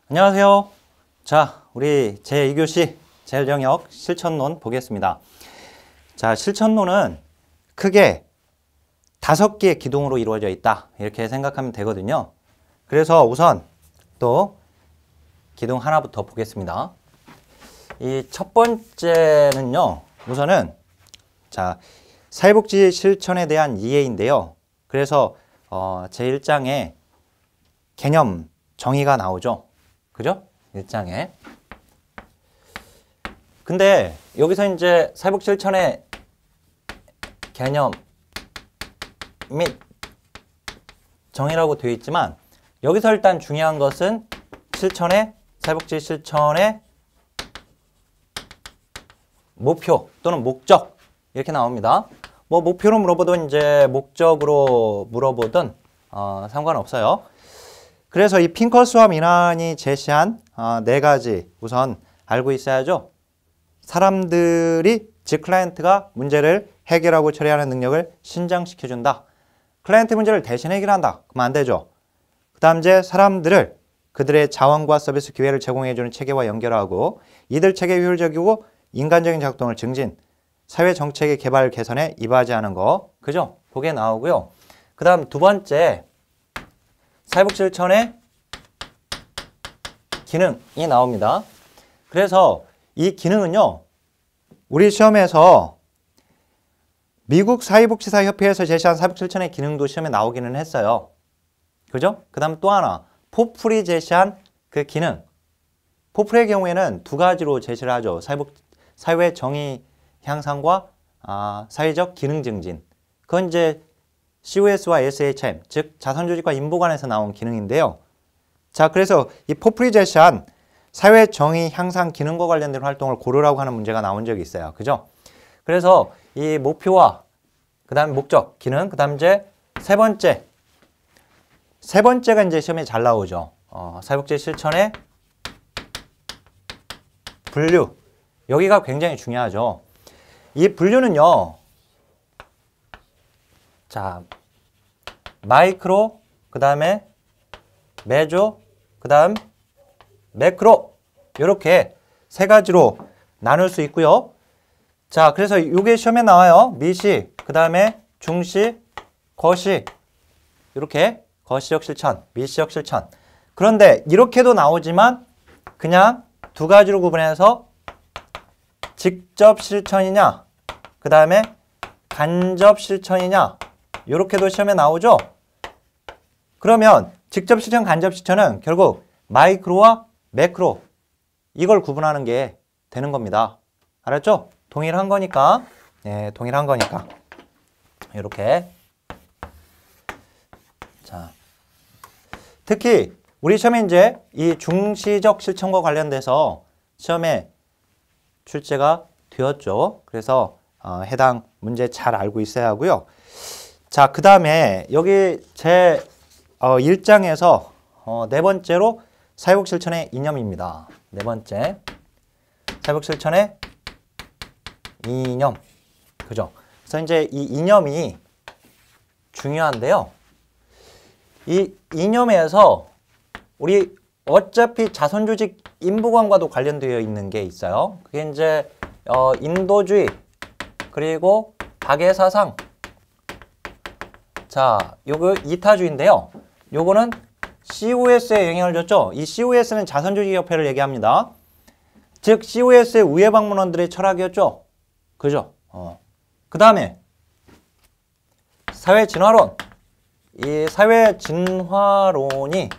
안녕하세요. 자, 우리 제2교시 제1영역 실천론 보겠습니다. 자, 실천론은 크게 5개의 기둥으로 이루어져 있다. 이렇게 생각하면 되거든요. 그래서 우선 또 기둥 하나부터 보겠습니다. 이 첫 번째는요. 우선은 자, 사회복지 실천에 대한 이해인데요. 그래서 제1장에 개념 정의가 나오죠. 그죠? 1장에. 근데 여기서 이제 사회복지 실천의 개념 및 정의라고 되어 있지만 여기서 일단 중요한 것은 사회복지 실천의 목표 또는 목적 이렇게 나옵니다. 뭐 목표로 물어보든 이제 목적으로 물어보든 상관없어요. 그래서 이 핑커스와 미난이 제시한 4가지 우선 알고 있어야죠. 사람들이 즉 클라이언트가 문제를 해결하고 처리하는 능력을 신장시켜준다. 클라이언트 문제를 대신 해결한다. 그러면 안 되죠. 그 다음 이제 사람들을 그들의 자원과 서비스 기회를 제공해주는 체계와 연결하고 이들 체계 효율적이고 인간적인 작동을 증진, 사회 정책의 개발 개선에 이바지하는 거. 그죠? 그게 나오고요. 그 다음 두 번째 사회복지 실천의 기능이 나옵니다. 그래서 이 기능은요. 우리 시험에서 미국 사회복지사협회에서 제시한 사회복지 실천의 기능도 시험에 나오기는 했어요. 그죠? 그 다음 또 하나 포플이 제시한 그 기능. 포플의 경우에는 2가지로 제시를 하죠. 사회 정의 향상과 사회적 기능 증진. 그건 이제 COS와 SHM, 즉 자선조직과 인보관에서 나온 기능인데요. 자, 그래서 이 포플이 제시한 사회 정의 향상 기능과 관련된 활동을 고르라고 하는 문제가 나온 적이 있어요. 그죠? 그래서 이 목표와 그 다음에 목적, 기능, 그 다음 이제 세 번째가 이제 시험에 잘 나오죠. 사회복지 실천의 분류. 여기가 굉장히 중요하죠. 이 분류는요. 자, 마이크로, 그 다음에 메조, 그 다음 매크로 이렇게 3가지로 나눌 수 있고요. 자, 그래서 이게 시험에 나와요. 미시, 그 다음에 중시, 거시 이렇게 거시적 실천, 미시적 실천. 그런데 이렇게도 나오지만 그냥 2가지로 구분해서 직접 실천이냐, 그 다음에 간접 실천이냐 이렇게도 시험에 나오죠. 그러면 직접 실천, 간접 실천은 결국 마이크로와 매크로 이걸 구분하는 게 되는 겁니다. 알았죠? 동일한 거니까. 네, 동일한 거니까. 이렇게. 자, 특히 우리 시험에 이제 이 중시적 실천과 관련돼서 시험에 출제가 되었죠. 그래서 해당 문제 잘 알고 있어야 하고요. 자, 그 다음에 여기 제 1장에서 4번째로 사회복지 실천의 이념입니다. 4번째 사회복지 실천의 이념. 그죠? 그래서 이제 이 이념이 중요한데요. 이 이념에서 우리 어차피 자선조직 인보관과도 관련되어 있는 게 있어요. 그게 이제 인도주의 그리고 박애사상. 자, 요거 이타주의인데요. 요거는 COS에 영향을 줬죠. 이 COS는 자선조직협회를 얘기합니다. 즉 COS의 우회 방문원들의 철학이었죠. 그죠? 그 다음에 사회진화론. 이 사회진화론이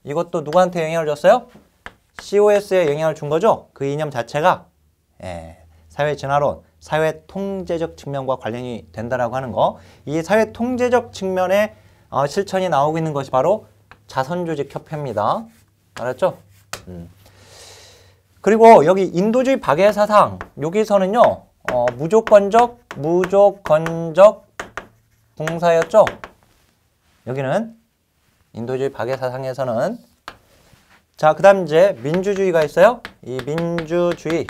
이것도 누구한테 영향을 줬어요? COS에 영향을 준 거죠. 그 이념 자체가 사회진화론, 사회통제적 측면과 관련이 된다라고 하는 거. 이 사회통제적 측면의 실천이 나오고 있는 것이 바로 자선조직협회입니다. 알았죠? 그리고 여기 인도주의 박애사상 여기서는요. 무조건적 봉사였죠. 여기는 인도주의 박애사상에서는 자, 그 다음 이제 민주주의가 있어요. 이 민주주의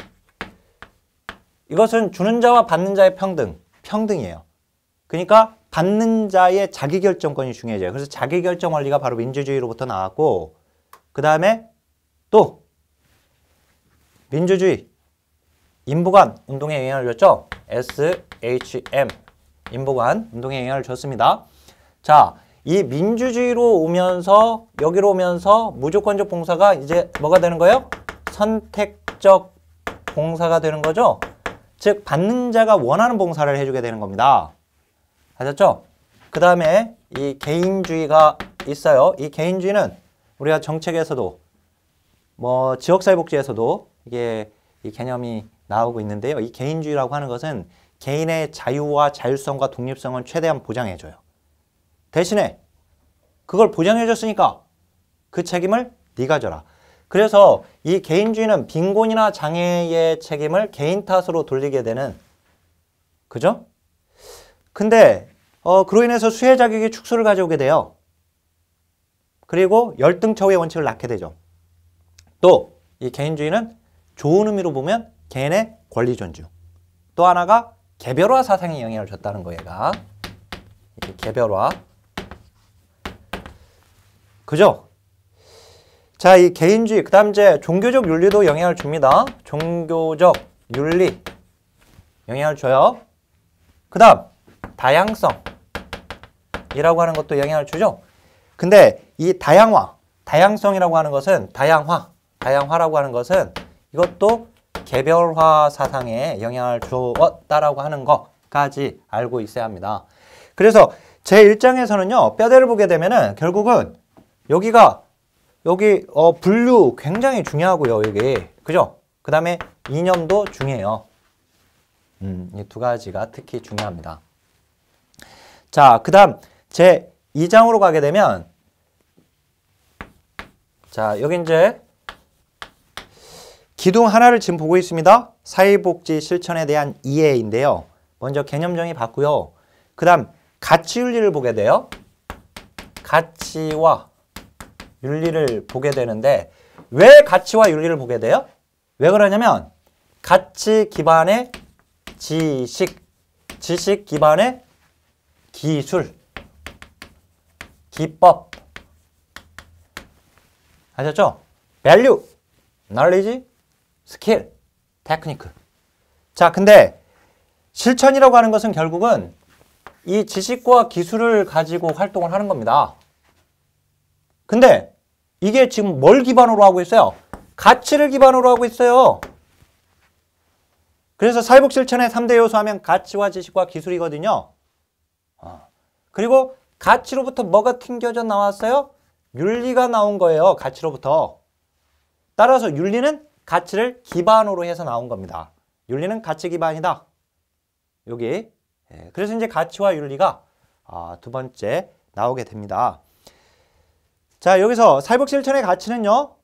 이것은 주는 자와 받는 자의 평등이에요. 그러니까 받는 자의 자기결정권이 중요해져요. 그래서 자기결정 원리가 바로 민주주의로부터 나왔고 그 다음에 또 민주주의, 인부간 운동에 영향을 줬죠. SHM, 인부간 운동에 영향을 줬습니다. 자, 이 민주주의로 오면서 여기로 오면서 무조건적 봉사가 이제 뭐가 되는 거예요? 선택적 봉사가 되는 거죠. 즉 받는 자가 원하는 봉사를 해주게 되는 겁니다. 아셨죠? 그 다음에 이 개인주의가 있어요. 이 개인주의는 우리가 정책에서도 뭐 지역사회복지에서도 이게 이 개념이 나오고 있는데요. 이 개인주의라고 하는 것은 개인의 자유와 자율성과 독립성을 최대한 보장해줘요. 대신에 그걸 보장해줬으니까 그 책임을 네가 져라. 그래서 이 개인주의는 빈곤이나 장애의 책임을 개인 탓으로 돌리게 되는, 그죠? 근데 그로 인해서 수혜 자격이 축소를 가져오게 돼요. 그리고 열등처우의 원칙을 낳게 되죠. 또 이 개인주의는 좋은 의미로 보면 개인의 권리 존중. 또 하나가 개별화 사상에 영향을 줬다는 거예요. 얘가. 개별화. 그죠? 자, 이 개인주의, 그 다음 이제 종교적 윤리도 영향을 줍니다. 종교적 윤리 영향을 줘요. 그 다음 다양성이라고 하는 것도 영향을 주죠. 근데 이 다양성이라고 하는 것은 다양화라고 하는 것은 이것도 개별화 사상에 영향을 주었다라고 하는 것까지 알고 있어야 합니다. 그래서 제 1장에서는요, 뼈대를 보게 되면은 결국은 여기 분류 굉장히 중요하고요, 여기. 그죠? 그 다음에 이념도 중요해요. 이 두 가지가 특히 중요합니다. 자, 그 다음 제 2장으로 가게 되면, 자, 여기 이제 기둥 하나를 지금 보고 있습니다. 사회복지 실천에 대한 이해인데요. 먼저 개념 정의 봤고요. 그 다음 가치윤리를 보게 돼요. 가치와 윤리를 보게 되는데 왜 가치와 윤리를 보게 돼요? 왜 그러냐면 가치 기반의 지식 기반의 기술, 기법. 아셨죠? value, knowledge, skill, technique. 자, 근데 실천이라고 하는 것은 결국은 이 지식과 기술을 가지고 활동을 하는 겁니다. 근데 이게 지금 뭘 기반으로 하고 있어요? 가치를 기반으로 하고 있어요. 그래서 사회복 실천의 3대 요소 하면 가치와 지식과 기술이거든요. 그리고 가치로부터 뭐가 튕겨져 나왔어요? 윤리가 나온 거예요. 가치로부터. 따라서 윤리는 가치를 기반으로 해서 나온 겁니다. 윤리는 가치 기반이다. 여기. 그래서 이제 가치와 윤리가 두 번째 나오게 됩니다. 자, 여기서 사회복 실천의 가치는요,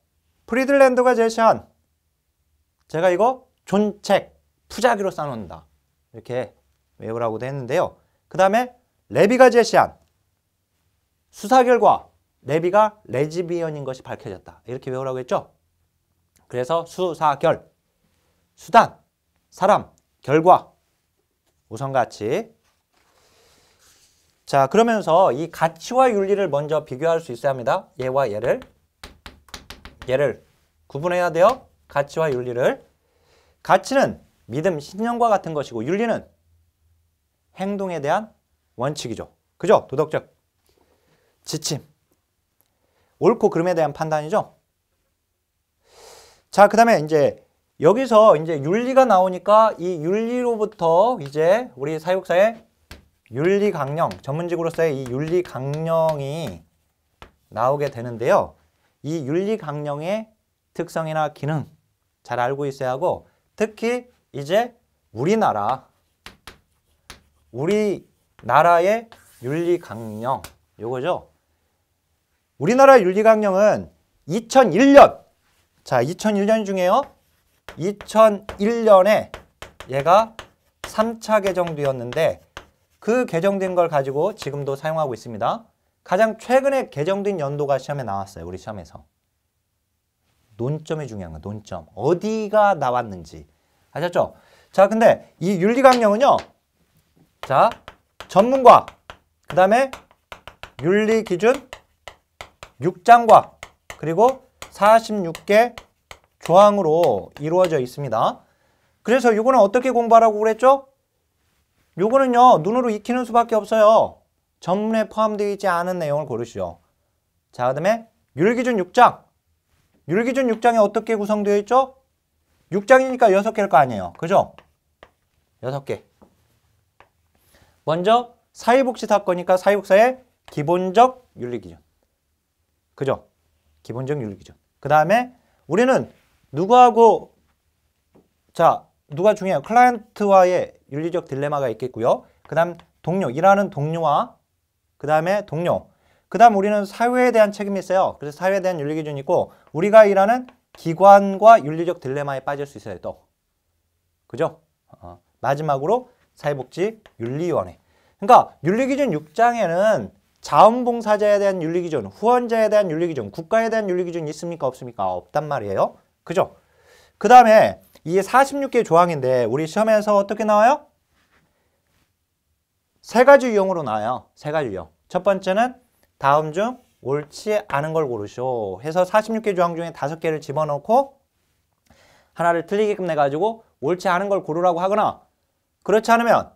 프리들랜드가 제시한, 제가 이거 존책, 푸자기로 써놓는다. 이렇게 외우라고도 했는데요. 그 다음에 레비가 제시한 수사 결과, 레비가 레즈비언인 것이 밝혀졌다. 이렇게 외우라고 했죠. 그래서 수사결, 수단, 사람, 결과, 우선가치. 자, 그러면서 이 가치와 윤리를 먼저 비교할 수 있어야 합니다. 얘와 얘를 구분해야 돼요. 가치와 윤리를. 가치는 믿음, 신념과 같은 것이고 윤리는 행동에 대한 원칙이죠. 그죠? 도덕적 지침. 옳고 그름에 대한 판단이죠. 자, 그 다음에 이제 여기서 이제 윤리가 나오니까 이 윤리로부터 이제 우리 사육사의 윤리 강령, 전문직으로서의 이 윤리 강령이 나오게 되는데요. 이 윤리 강령의 특성이나 기능 잘 알고 있어야 하고, 특히 이제 우리나라의 윤리 강령, 요거죠. 우리나라 윤리 강령은 2001년, 자, 2001년 중에요. 2001년에 얘가 3차 개정되었는데 그 개정된 걸 가지고 지금도 사용하고 있습니다. 가장 최근에 개정된 연도가 시험에 나왔어요. 우리 시험에서. 논점이 중요한 거예요. 논점. 어디가 나왔는지. 아셨죠? 자, 근데 이 윤리강령은요. 자, 전문과, 그 다음에 윤리기준 6장과, 그리고 46개 조항으로 이루어져 있습니다. 그래서 이거는 어떻게 공부하라고 그랬죠? 요거는요, 눈으로 익히는 수밖에 없어요. 전문에 포함되어 있지 않은 내용을 고르시죠. 자, 그 다음에 율기준 6장. 율기준 6장에 어떻게 구성되어 있죠? 6장이니까 6개일 거 아니에요. 그죠? 6개. 먼저 사회복지 사건이니까 사회복사의 기본적 윤리기준. 그죠? 기본적 윤리기준. 그 다음에 우리는 누구하고, 자, 누가 중요해요? 클라이언트와의 윤리적 딜레마가 있겠고요. 그 다음 동료, 일하는 동료와 그 다음에 동료. 그 다음 우리는 사회에 대한 책임이 있어요. 그래서 사회에 대한 윤리기준이 있고 우리가 일하는 기관과 윤리적 딜레마에 빠질 수 있어요. 또. 그죠? 마지막으로 사회복지윤리위원회. 그러니까 윤리기준 6장에는 자원봉사자에 대한 윤리기준, 후원자에 대한 윤리기준, 국가에 대한 윤리기준이 있습니까? 없습니까? 없단 말이에요. 그죠? 그 다음에 이게 46개 조항인데 우리 시험에서 어떻게 나와요? 세 가지 유형으로 나와요. 세 가지 유형. 첫 번째는 다음 중 옳지 않은 걸 고르시오 해서 46개 조항 중에 5개를 집어넣고 하나를 틀리게끔 내가지고 옳지 않은 걸 고르라고 하거나 그렇지 않으면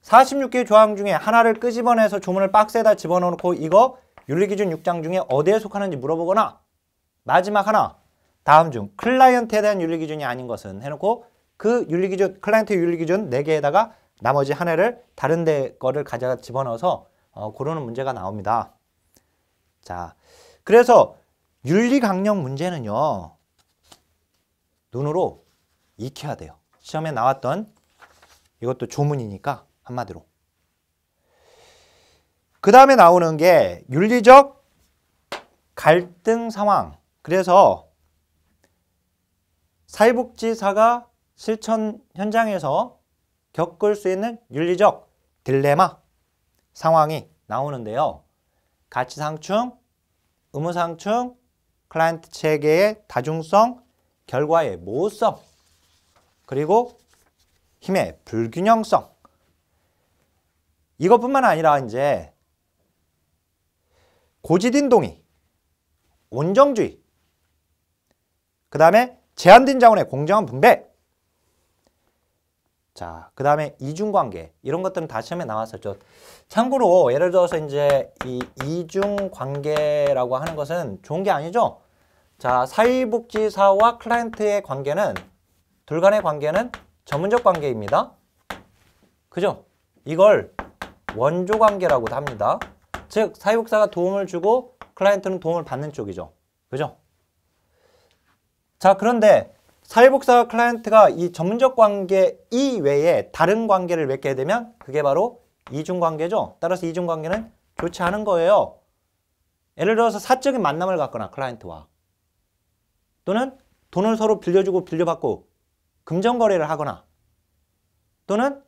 46개 조항 중에 하나를 끄집어내서 조문을 박스에다 집어넣고 이거 윤리기준 6장 중에 어디에 속하는지 물어보거나 마지막 하나 다음 중 클라이언트에 대한 윤리기준이 아닌 것은 해놓고 그 윤리기준, 클라이언트 윤리기준 4개에다가 나머지 하나를 다른 데 거를 가져다 집어넣어서 고르는 문제가 나옵니다. 자, 그래서 윤리강령 문제는요. 눈으로 익혀야 돼요. 시험에 나왔던 이것도 조문이니까 한마디로. 그 다음에 나오는 게 윤리적 갈등 상황. 그래서 사회복지사가 실천 현장에서 겪을 수 있는 윤리적 딜레마 상황이 나오는데요. 가치상충, 의무상충, 클라이언트 체계의 다중성, 결과의 모호성, 그리고 힘의 불균형성. 이것뿐만 아니라 이제 고지딘동의, 온정주의, 그 다음에 제한된 자원의 공정한 분배. 자, 그 다음에 이중관계. 이런 것들은 다 시험에 나왔었죠. 참고로 예를 들어서 이제 이 이중관계라고 하는 것은 좋은 게 아니죠. 자, 사회복지사와 클라이언트의 관계는 둘 간의 관계는 전문적 관계입니다. 그죠? 이걸 원조관계라고도 합니다. 즉 사회복지사가 도움을 주고 클라이언트는 도움을 받는 쪽이죠. 그죠? 자, 그런데 사회복지사와 클라이언트가 이 전문적 관계 이외에 다른 관계를 맺게 되면 그게 바로 이중관계죠. 따라서 이중관계는 좋지 않은 거예요. 예를 들어서 사적인 만남을 갖거나 클라이언트와 또는 돈을 서로 빌려주고 빌려받고 금전거래를 하거나 또는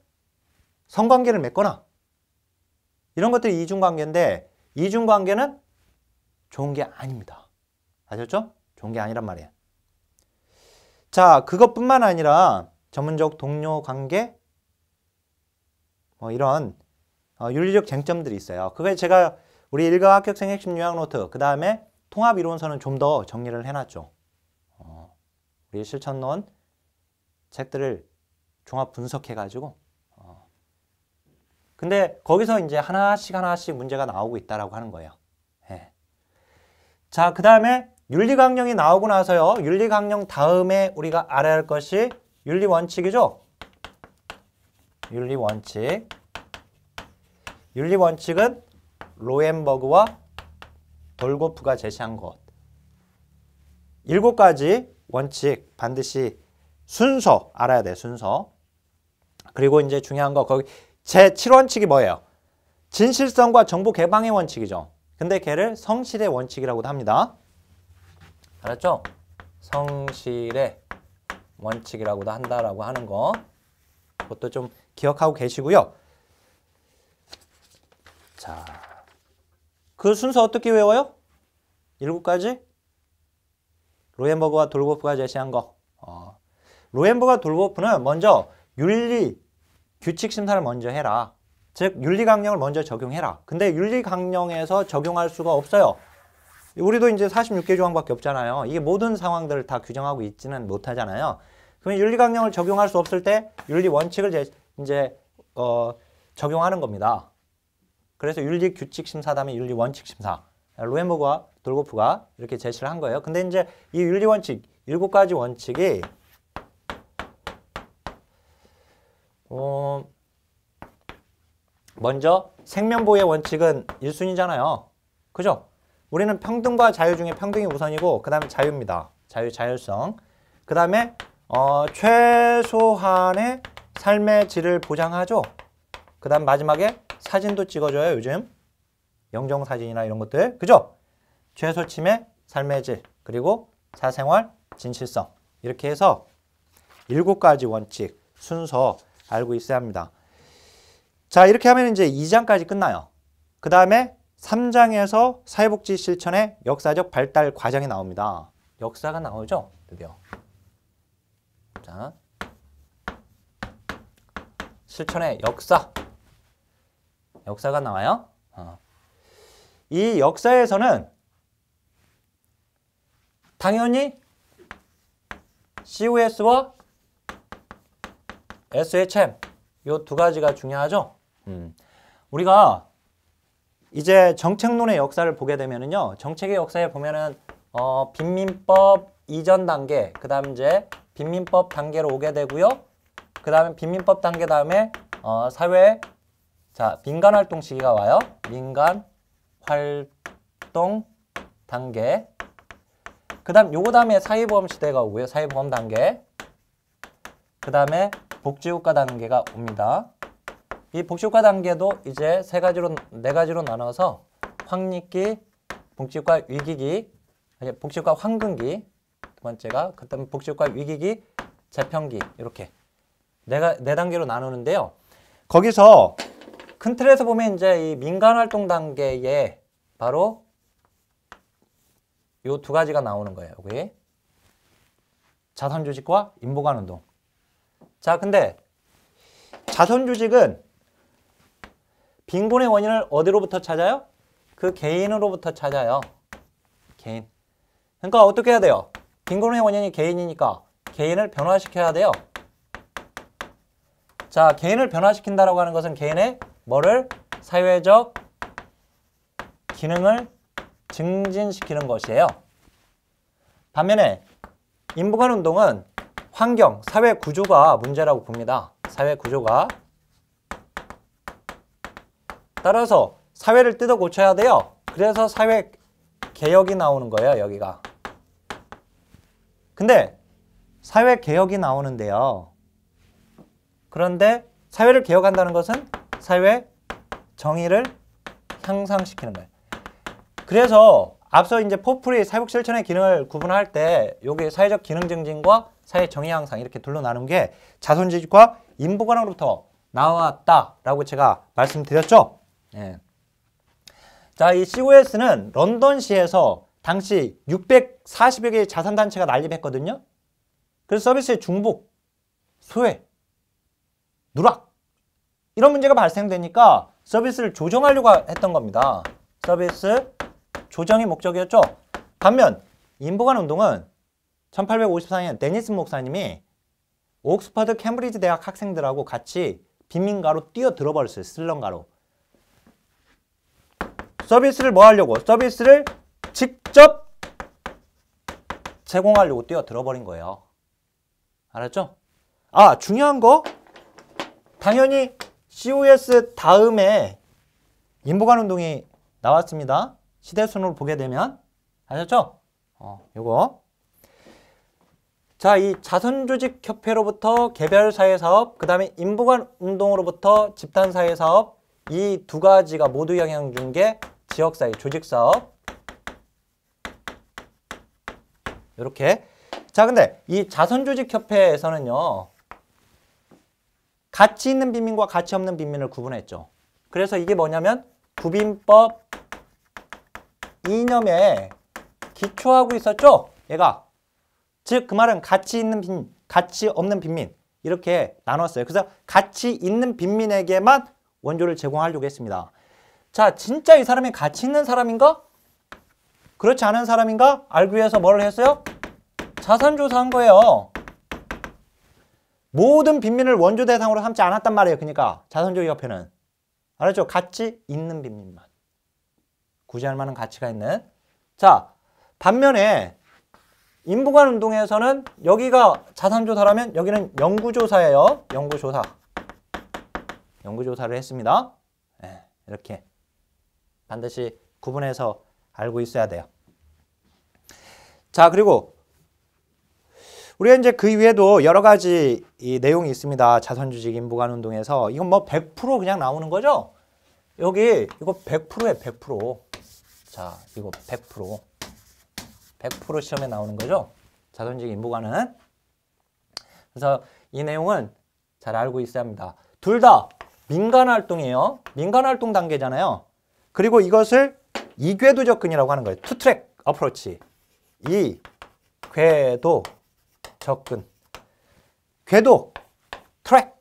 성관계를 맺거나 이런 것들이 이중관계인데 이중관계는 좋은 게 아닙니다. 아셨죠? 좋은 게 아니란 말이에요. 자, 그것뿐만 아니라 전문적 동료 관계 이런 윤리적 쟁점들이 있어요. 그게 제가 우리 1급 합격생 핵심 요약 노트 그 다음에 통합 이론서는 좀 더 정리를 해놨죠. 우리 실천론 책들을 종합 분석해가지고 근데 거기서 이제 하나씩 문제가 나오고 있다라고 하는 거예요. 예. 자, 그 다음에 윤리강령이 나오고 나서요. 윤리강령 다음에 우리가 알아야 할 것이 윤리원칙이죠. 윤리원칙. 윤리원칙은 로엔버그와 돌고프가 제시한 것. 7가지 원칙 반드시 순서 알아야 돼. 순서. 그리고 이제 중요한 거 거기 제7원칙이 뭐예요? 진실성과 정보 개방의 원칙이죠. 근데 걔를 성실의 원칙이라고도 합니다. 알았죠? 성실의 원칙이라고도 한다라고 하는 거. 그것도 좀 기억하고 계시고요. 자, 그 순서 어떻게 외워요? 7가지? 로엔버그와 돌고프가 제시한 거. 로엔버그와 돌고프는 먼저 윤리 규칙 심사를 먼저 해라. 즉 윤리강령을 먼저 적용해라. 근데 윤리강령에서 적용할 수가 없어요. 우리도 이제 46개 조항밖에 없잖아요. 이게 모든 상황들을 다 규정하고 있지는 못하잖아요. 그러면 윤리강령을 적용할 수 없을 때 윤리 원칙을 이제 적용하는 겁니다. 그래서 윤리규칙심사 다음에 윤리원칙심사. 로헨버그와 돌고프가 이렇게 제시를 한 거예요. 근데 이제 이 윤리원칙, 7가지 원칙이 먼저 생명보호의 원칙은 1순위잖아요. 그죠? 우리는 평등과 자유 중에 평등이 우선이고 그 다음에 자유입니다. 자율성. 그 다음에 최소한의 삶의 질을 보장하죠. 그 다음 마지막에 사진도 찍어줘요. 요즘 영정사진이나 이런 것들. 그죠? 최소 침해, 삶의 질, 그리고 사생활, 진실성. 이렇게 해서 7가지 원칙 순서 알고 있어야 합니다. 자, 이렇게 하면 이제 2장까지 끝나요. 그 다음에 3장에서 사회복지 실천의 역사적 발달 과정이 나옵니다. 역사가 나오죠? 드디어. 자, 실천의 역사가 나와요. 이 역사에서는 당연히 COS와 SHM 요 2가지가 중요하죠. 우리가 이제 정책론의 역사를 보게 되면은요, 정책의 역사에 보면은 빈민법 이전 단계, 그 다음 이제 빈민법 단계로 오게 되고요. 그 다음에 빈민법 단계 다음에 사회, 자, 민간활동 시기가 와요. 민간활동 단계. 그 다음 요거 다음에 사회보험 시대가 오고요. 사회보험 단계. 그 다음에 복지국가 단계가 옵니다. 이 복지국가 단계도 이제 4가지로 나눠서 황리기, 복지국가 위기기, 복지국가 황금기, 2번째가 그 다음에 복지국가 위기기, 재편기 이렇게 4단계로 나누는데요. 거기서 큰 틀에서 보면 이제 이 민간활동 단계에 바로 요 2가지가 나오는 거예요. 여기 자선조직과 인보관운동. 자, 근데 자선조직은 빈곤의 원인을 어디로부터 찾아요? 그 개인으로부터 찾아요. 개인. 그러니까 어떻게 해야 돼요? 빈곤의 원인이 개인이니까 개인을 변화시켜야 돼요. 자, 개인을 변화시킨다라고 하는 것은 개인의 뭐를? 사회적 기능을 증진시키는 것이에요. 반면에 인보관운동은 환경, 사회 구조가 문제라고 봅니다. 사회 구조가. 따라서 사회를 뜯어 고쳐야 돼요. 그래서 사회 개혁이 나오는 거예요, 여기가. 근데 사회 개혁이 나오는데요. 그런데 사회를 개혁한다는 것은 사회 정의를 향상시키는 거예요. 그래서 앞서 이제 포프리 사회복 실천의 기능을 구분할 때 여기 사회적 기능 증진과 사회 정의 향상 이렇게 둘로 나눈 게 자선조직과 인보관으로부터 나왔다라고 제가 말씀드렸죠. 예. 자, 이 COS는 런던시에서 당시 640여 개의 자선단체가 난립했거든요. 그래서 서비스의 중복, 소외, 누락 이런 문제가 발생되니까 서비스를 조정하려고 했던 겁니다. 서비스 조정이 목적이었죠. 반면 인보관운동은 1854년 데니슨 목사님이 옥스퍼드 캠브리지 대학 학생들하고 같이 빈민가로 뛰어들어 버렸어요. 슬럼가로. 서비스를 뭐 하려고? 서비스를 직접 제공하려고 뛰어들어 버린 거예요. 알았죠? 아, 중요한 거 당연히 COS 다음에 인보관운동이 나왔습니다. 시대순으로 보게 되면 아셨죠? 요거. 자, 이 자선조직협회로부터 개별사회사업, 그 다음에 인보관운동으로부터 집단사회사업 이 2가지가 모두 영향 준 게 지역사회, 조직사업. 이렇게. 자, 근데 이 자선조직협회에서는요. 가치 있는 빈민과 가치 없는 빈민을 구분했죠. 그래서 이게 뭐냐면 구빈법 이념에 기초하고 있었죠. 얘가. 즉 그 말은 가치 있는 빈민, 가치 없는 빈민 이렇게 나눴어요. 그래서 가치 있는 빈민에게만 원조를 제공하려고 했습니다. 자, 진짜 이 사람이 가치 있는 사람인가? 그렇지 않은 사람인가? 알기 위해서 뭘 했어요? 자산조사한 거예요. 모든 빈민을 원조 대상으로 삼지 않았단 말이에요. 그러니까 자산주의협회는. 알았죠? 가치 있는 빈민만. 구제할 만한 가치가 있는. 자, 반면에 인부관 운동에서는 여기가 자산조사라면 여기는 연구조사예요. 연구조사. 연구조사를 했습니다. 네, 이렇게 반드시 구분해서 알고 있어야 돼요. 자, 그리고 우리가 이제 그 위에도 여러 가지 이 내용이 있습니다. 자선주직 인부관 운동에서. 이건 뭐 100% 그냥 나오는 거죠? 여기 이거 100%예요, 100%. 자, 이거 100%. 100% 시험에 나오는 거죠? 자선주직 인부관은. 그래서 이 내용은 잘 알고 있어야 합니다. 둘 다 민간활동이에요. 민간활동 단계잖아요. 그리고 이것을 이궤도 접근이라고 하는 거예요. 투트랙 어프로치. 이 궤도 접근. 궤도, 트랙.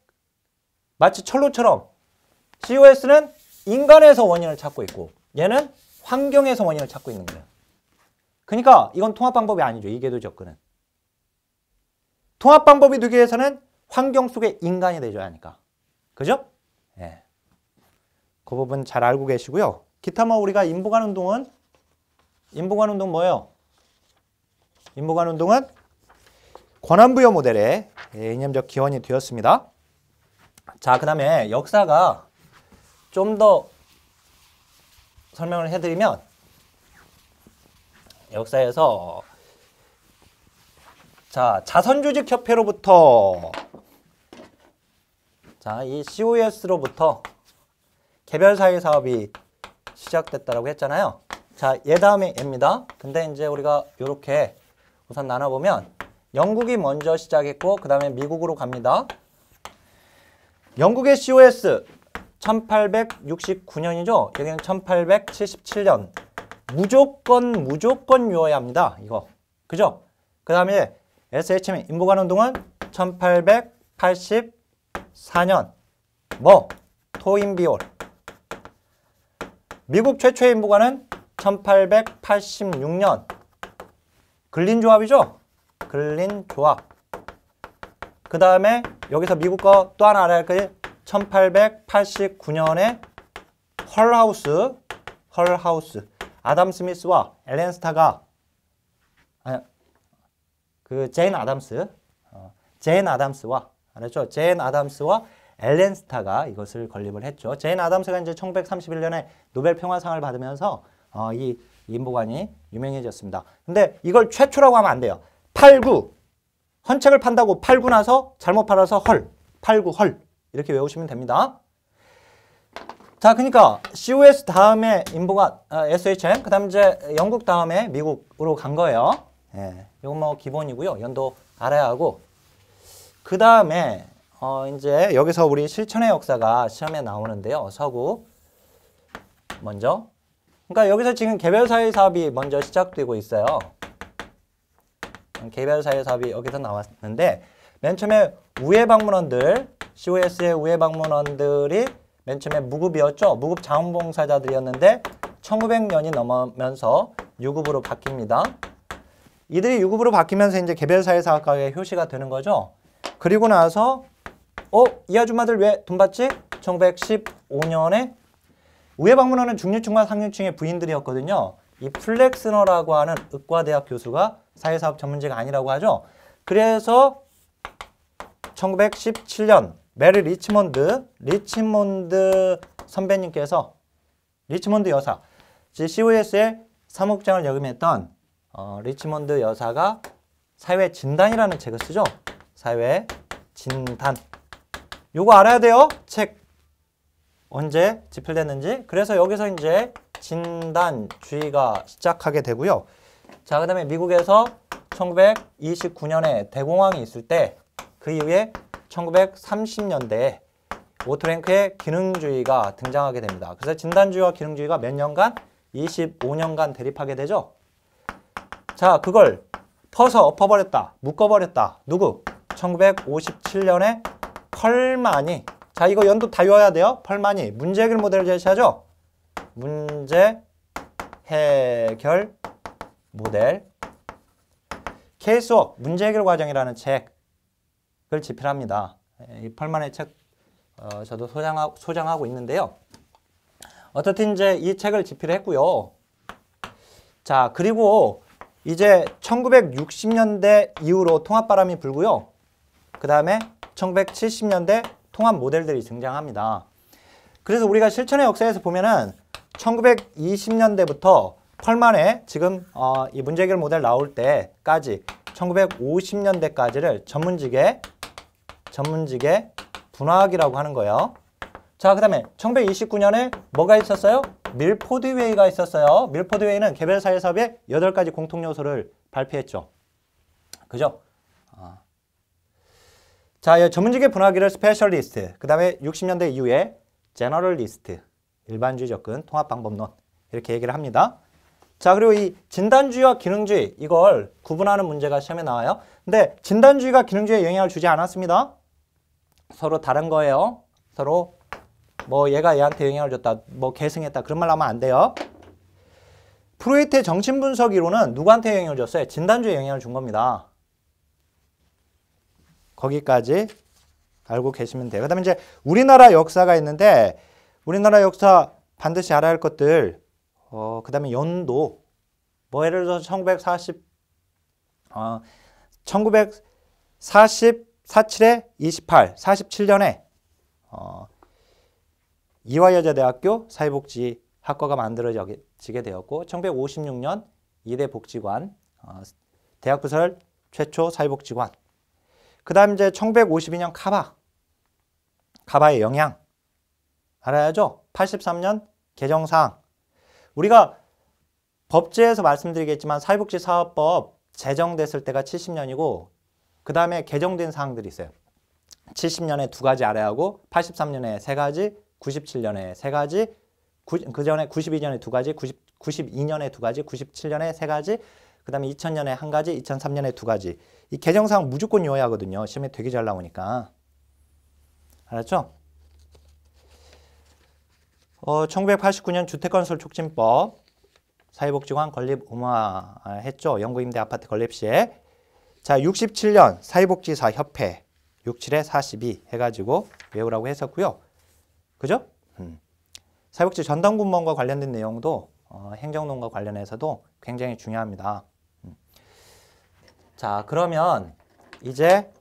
마치 철로처럼 COS는 인간에서 원인을 찾고 있고 얘는 환경에서 원인을 찾고 있는 거예요. 그러니까 이건 통합 방법이 아니죠. 이 궤도 접근은. 통합 방법이 되기 위해서는 환경 속에 인간이 되줘야 하니까. 그죠? 예. 그 부분 잘 알고 계시고요. 기타 뭐 우리가 인부관 운동은 뭐예요? 인부관 운동은 권한부여 모델의 이념적 기원이 되었습니다. 자, 그 다음에 역사가 좀 더 설명을 해드리면 역사에서 자, 자선조직협회로부터 자, 이 COS로부터 개별사회사업이 시작됐다라고 했잖아요. 자, 얘 다음에 얘입니다. 근데 이제 우리가 이렇게 우선 나눠보면 영국이 먼저 시작했고 그 다음에 미국으로 갑니다. 영국의 COS 1869년이죠. 여기는 1877년. 무조건 유효해야 합니다. 이거. 그죠? 그 다음에 SHM 인부관 운동은 1884년. 뭐? 토인비올. 미국 최초의 인부관은 1886년. 근린조합이죠? 근린조합. 그 다음에 여기서 미국 거 또 하나 알아야 할 게 1889년에 헐하우스. 아담 스미스와 엘렌 스타가 제인 아담스와 알았죠? 제인 아담스와 엘렌 스타가 이것을 건립을 했죠. 제인 아담스가 이제 1931년에 노벨 평화상을 받으면서 이 인부관이 유명해졌습니다. 근데 이걸 최초라고 하면 안 돼요. 89. 헌책을 판다고 팔고 나서 잘못 팔아서 팔구 이렇게 외우시면 됩니다. 자, 그러니까 COS 다음에 인부관 SHM, 그 다음 이제 영국 다음에 미국으로 간 거예요. 예, 이건 뭐 기본이고요. 연도 알아야 하고. 그 다음에 이제 여기서 우리 실천의 역사가 시험에 나오는데요. 서구 먼저. 그러니까 여기서 지금 개별사회 사업이 먼저 시작되고 있어요. 개별사회 사업이 여기서 나왔는데 맨 처음에 우회 방문원들, COS의 우회 방문원들이 맨 처음에 무급이었죠. 무급 자원봉사자들이었는데 1900년이 넘으면서 유급으로 바뀝니다. 이들이 유급으로 바뀌면서 이제 개별사회 사업가의 효시가 되는 거죠. 그리고 나서 이 아줌마들 왜 돈 받지? 1915년에 우회 방문원은 중류층과 상류층의 부인들이었거든요. 이 플렉스너라고 하는 의과대학 교수가 사회사업 전문직이 아니라고 하죠. 그래서 1917년 메리 리치몬드 선배님께서 리치몬드 여사, COS의 사무국장을 역임했던 리치몬드 여사가 사회 진단이라는 책을 쓰죠. 사회 진단. 요거 알아야 돼요. 책 언제 집필됐는지. 그래서 여기서 이제 진단주의가 시작하게 되고요. 자, 그 다음에 미국에서 1929년에 대공황이 있을 때 그 이후에 1930년대에 오토랭크의 기능주의가 등장하게 됩니다. 그래서 진단주의와 기능주의가 몇 년간? 25년간 대립하게 되죠. 자, 그걸 퍼서 엎어버렸다. 묶어버렸다. 누구? 1957년에 펄만이. 자, 이거 연도 다 외워야 돼요. 펄만이 문제 해결 모델을 제시하죠. 문제 해결 모델 케이스웍 문제 해결 과정이라는 책을 집필합니다. 이 펄만의 책 저도 소장하고 있는데요. 어떻든 이제 이 책을 집필했고요. 자, 그리고 이제 1960년대 이후로 통합바람이 불고요. 그 다음에 1970년대 통합 모델들이 등장합니다. 그래서 우리가 실천의 역사에서 보면은 1920년대부터 펄만의 지금 이 문제 해결 모델 나올 때까지 1950년대까지를 전문직의 분화학이라고 하는 거예요. 자, 그 다음에 1929년에 뭐가 있었어요? 밀포드 회의가 있었어요. 밀포드 회의는 개별 사회 사업의 8가지 공통 요소를 발표했죠. 그죠? 자, 전문직의 분화기를 스페셜리스트, 그 다음에 60년대 이후에 제너럴리스트, 일반주의 접근, 통합방법론 이렇게 얘기를 합니다. 자, 그리고 이 진단주의와 기능주의 이걸 구분하는 문제가 시험에 나와요. 근데 진단주의가 기능주의에 영향을 주지 않았습니다. 서로 다른 거예요. 서로 뭐 얘가 얘한테 영향을 줬다, 뭐 계승했다 그런 말 하면 안 돼요. 프로이트의 정신분석 이론은 누구한테 영향을 줬어요? 진단주의에 영향을 준 겁니다. 거기까지 알고 계시면 돼요. 그 다음에 이제 우리나라 역사가 있는데 우리나라 역사 반드시 알아야 할 것들 그 다음에 연도 뭐 예를 들어서 1947에 28, 47년에 이화여자대학교 사회복지학과가 만들어지게 되었고 1956년 이대 복지관 대학 부설 최초 사회복지관 그 다음 이제 1952년 카바의 영향 알아야죠. 83년 개정사항 우리가 법제에서 말씀드리겠지만 사회복지사업법 제정됐을 때가 70년이고 그 다음에 개정된 사항들이 있어요. 70년에 2가지 알아야 하고 83년에 3가지 97년에 3가지 그 전에 92년에 2가지 92년에 2가지 97년에 3가지 그 다음에 2000년에 1가지 2003년에 2가지 이 개정사항 무조건 외워야 하거든요. 시험에 되게 잘 나오니까 알았죠? 1989년 주택건설 촉진법 사회복지관 건립 의무화했죠. 영구임대 아파트 건립 시에 자 67년 사회복지사 협회 67에 42 해가지고 외우라고 했었고요. 그죠? 사회복지 전담군무원과 관련된 내용도 행정론과 관련해서도 굉장히 중요합니다. 자 그러면 이제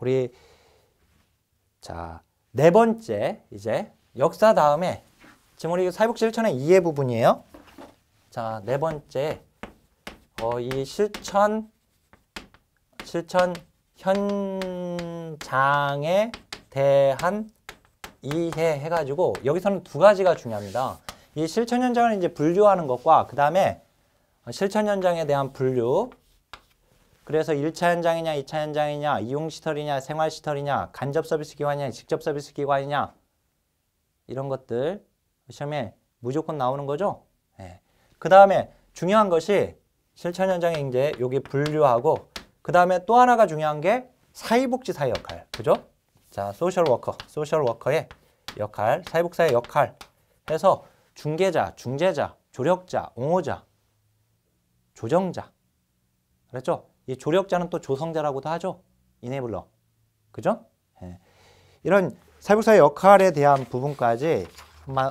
우리 자 네 번째 이제 역사 다음에 지금 우리 사회복지 실천의 2의 부분이에요. 자 네 번째 이 실천 현장에 대한 이해 해가지고 여기서는 2가지가 중요합니다. 이 실천 현장을 이제 분류하는 것과 그 다음에 실천 현장에 대한 분류 그래서 1차 현장이냐 2차 현장이냐 이용시설이냐 생활시설이냐 간접 서비스 기관이냐 직접 서비스 기관이냐 이런 것들 시험에 무조건 나오는 거죠. 네. 그 다음에 중요한 것이 실천 현장에 이제 여기 분류하고 그 다음에 또 하나가 중요한 게 사회복지사의 역할. 그죠? 자, 소셜워커의 역할, 사회복지사의 역할 해서 중개자, 중재자, 조력자, 옹호자, 조정자. 그랬죠? 이 조력자는 또 조성자라고도 하죠. 이네블러. 그죠? 네. 이런 사회복지사의 역할에 대한 부분까지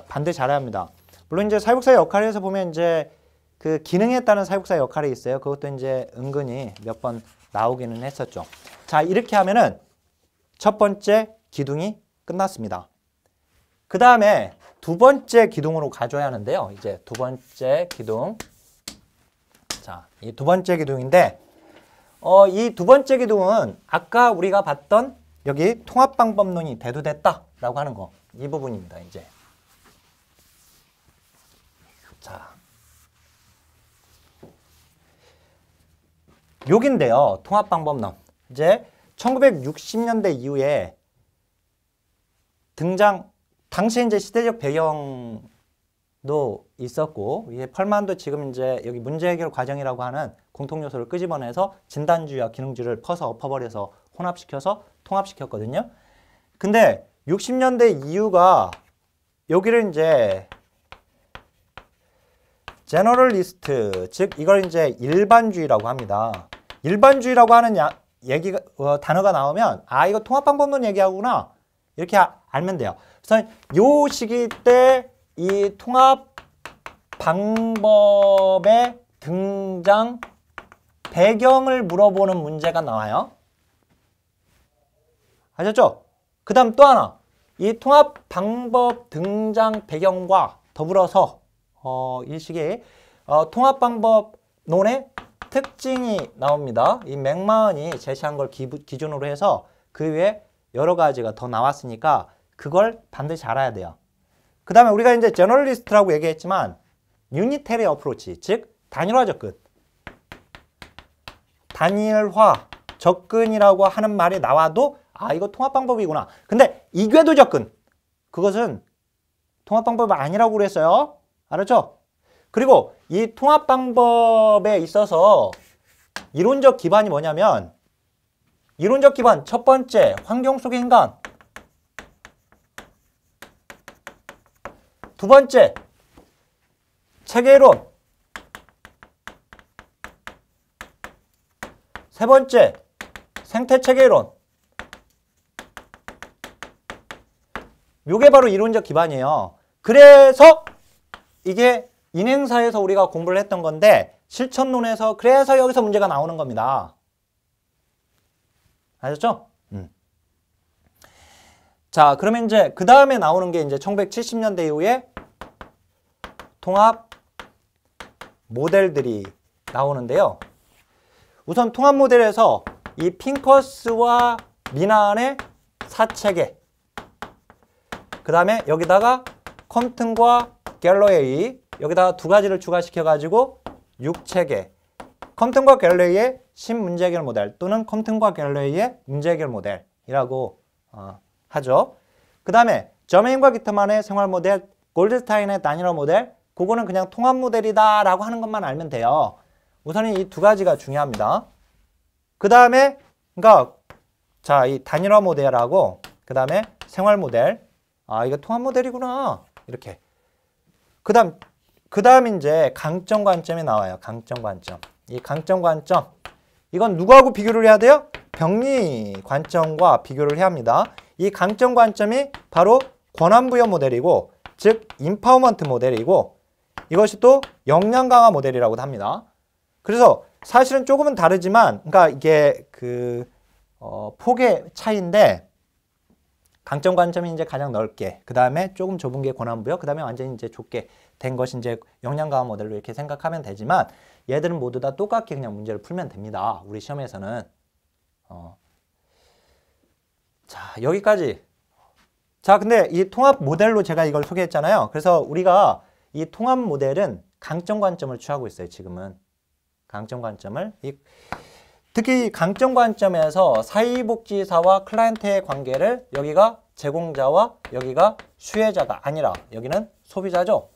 반드시 알아야 합니다. 물론 이제 사회복지사의 역할에서 보면 이제 그 기능에 따른 사회복지사의 역할이 있어요. 그것도 이제 은근히 몇 번 나오기는 했었죠. 자, 이렇게 하면은 첫 번째 기둥이 끝났습니다. 그 다음에 두 번째 기둥으로 가져야 하는데요. 이제 두 번째 기둥. 자, 이 두 번째 기둥인데, 이 두 번째 기둥은 아까 우리가 봤던 여기 통합방법론이 대두됐다라고 하는 거. 이 부분입니다, 이제. 자. 여긴데요. 통합방법론. 이제 1960년대 이후에 당시 이제 시대적 배경도 있었고, 이게 펄만도 지금 이제 여기 문제 해결 과정이라고 하는 공통 요소를 끄집어내서 진단주의와 기능주의를 퍼서 엎어버려서 혼합시켜서 통합시켰거든요. 근데 60년대 이후가 여기를 이제 제너럴리스트, 즉 이걸 이제 일반주의라고 합니다. 일반주의라고 하는 얘기가 단어가 나오면 아 이거 통합방법론 얘기하구나 이렇게 알면 돼요. 그래서 요 시기 때 이 통합 방법의 등장 배경을 물어보는 문제가 나와요. 아셨죠? 그 다음 또 하나 이 통합 방법 등장 배경과 더불어서 이 시기에 통합 방법론의 특징이 나옵니다. 이 맥마흔이 제시한 걸 기준으로 해서 그 위에 여러 가지가 더 나왔으니까 그걸 반드시 알아야 돼요. 그 다음에 우리가 이제 제너럴리스트라고 얘기했지만 유니테리 어프로치, 즉 단일화 접근. 단일화 접근이라고 하는 말이 나와도 아 이거 통합 방법이구나. 근데 이궤도 접근, 그것은 통합 방법이 아니라고 그랬어요. 알았죠? 그리고 이 통합 방법에 있어서 이론적 기반이 뭐냐면 이론적 기반 첫 번째 환경 속의 인간, 두 번째 체계론, 세 번째 생태체계론. 이게 바로 이론적 기반이에요. 그래서 이게 인행사에서 우리가 공부를 했던 건데 실천론에서 그래서 여기서 문제가 나오는 겁니다. 아셨죠? 자, 그러면 이제 그 다음에 나오는 게 이제 1970년대 이후에 통합 모델들이 나오는데요. 우선 통합 모델에서 이 핑커스와 미난의 사체계, 그 다음에 여기다가 컴튼과 갤러웨이, 여기다가 두 가지를 추가시켜가지고 6체계, 컴튼과 갤러웨이의 신문제해결 모델 또는 컴튼과 갤러웨이의 문제해결 모델이라고 하죠. 그 다음에 저메인과 기트만의 생활 모델, 골드스타인의 단일화 모델, 그거는 그냥 통합 모델이다 라고 하는 것만 알면 돼요. 우선은 이 두 가지가 중요합니다. 그 다음에 그러니까 자, 이 단일화 모델하고 그 다음에 생활 모델, 아 이거 통합 모델이구나 이렇게. 그 다음 이제 강점 관점이 나와요. 강점 관점. 이 강점 관점, 이건 누구하고 비교를 해야 돼요? 병리 관점과 비교를 해야 합니다. 이 강점 관점이 바로 권한부여 모델이고, 즉 인파워먼트 모델이고, 이것이 또 역량 강화 모델이라고도 합니다. 그래서 사실은 조금은 다르지만, 그러니까 이게 폭의 차이인데, 강점 관점이 이제 가장 넓게, 그 다음에 조금 좁은 게 권한부여, 그 다음에 완전히 이제 좁게 된 것이 이제 역량 강화 모델로 이렇게 생각하면 되지만, 얘들은 모두 다 똑같게 그냥 문제를 풀면 됩니다. 우리 시험에서는. 자, 여기까지. 자, 근데 이 통합 모델로 제가 이걸 소개했잖아요. 그래서 우리가 이 통합 모델은 강점 관점을 취하고 있어요. 지금은. 강점 관점을. 특히 강점 관점에서 사회복지사와 클라이언트의 관계를 여기가 제공자와 여기가 수혜자가 아니라 여기는 소비자죠.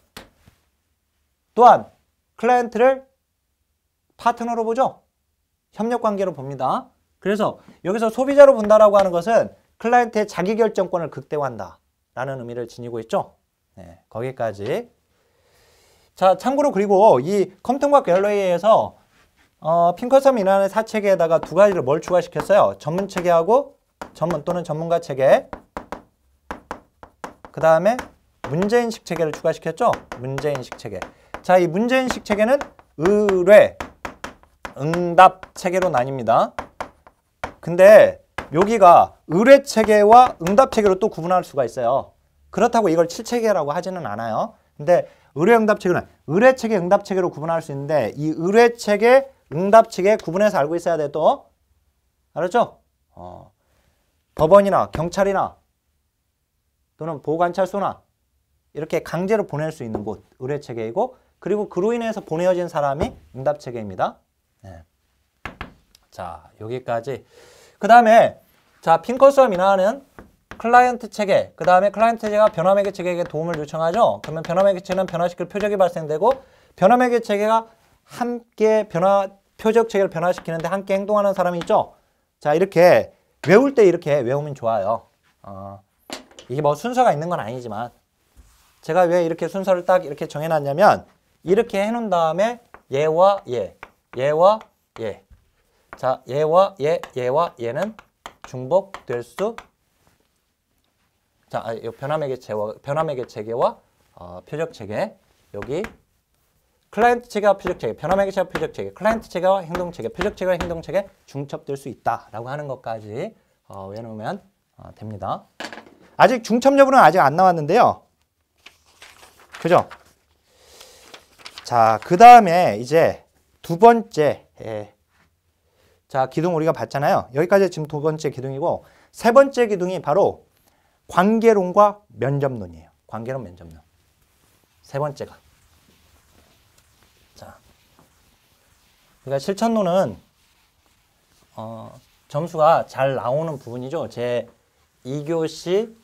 또한 클라이언트를 파트너로 보죠. 협력관계로 봅니다. 그래서 여기서 소비자로 본다라고 하는 것은 클라이언트의 자기결정권을 극대화한다라는 의미를 지니고 있죠. 네, 거기까지. 자, 참고로 그리고 이 컴튼과 갤러웨이에서 핑커스 미난의 사체계에다가 두 가지를 뭘 추가시켰어요? 전문체계하고 전문 또는 전문가 체계. 그 다음에 문제인식 체계를 추가시켰죠? 문제인식 체계. 자, 이 문제인식 체계는 의뢰, 응답 체계로 나뉩니다. 근데 여기가 의뢰 체계와 응답 체계로 또 구분할 수가 있어요. 그렇다고 이걸 7체계라고 하지는 않아요. 근데 의뢰 응답 체계는 의뢰 체계, 응답 체계로 구분할 수 있는데 이 의뢰 체계, 응답 체계 구분해서 알고 있어야 돼 또. 알았죠? 법원이나 경찰이나 또는 보호관찰소나 이렇게 강제로 보낼 수 있는 곳 의뢰 체계이고, 그리고 그로 인해서 보내어진 사람이 응답 체계입니다. 네. 자, 여기까지. 그 다음에 자, 핑커스와 미나는 클라이언트 체계, 그 다음에 클라이언트 체계가 변화매개 체계에게 도움을 요청하죠. 그러면 변화매개 체계는 변화시킬 표적이 발생되고, 변화매개 체계가 함께 표적 체계를 변화시키는데 함께 행동하는 사람이 있죠. 자, 이렇게 외울 때 이렇게 외우면 좋아요. 이게 뭐 순서가 있는 건 아니지만 제가 왜 이렇게 순서를 딱 이렇게 정해놨냐면 이렇게 해놓은 다음에 얘와 얘, 얘와 얘. 자, 얘와 얘, 얘와 얘는 중복될 수. 자, 변함의 개체계와 표적 체계. 여기 클라이언트 체계와 표적 체계, 변함의 개체와 표적 체계, 클라이언트 체계와 행동 체계, 표적 체계와 행동 체계 중첩될 수 있다라고 하는 것까지 외워놓으면 됩니다. 아직 중첩 여부는 아직 안 나왔는데요. 그죠? 자, 그 다음에 이제 두 번째. 자, 기둥 우리가 봤잖아요. 여기까지 지금 두 번째 기둥이고, 세 번째 기둥이 바로 관계론과 면접론이에요. 관계론, 면접론. 세 번째가. 자, 그러니까 실천론은 점수가 잘 나오는 부분이죠. 제 2교시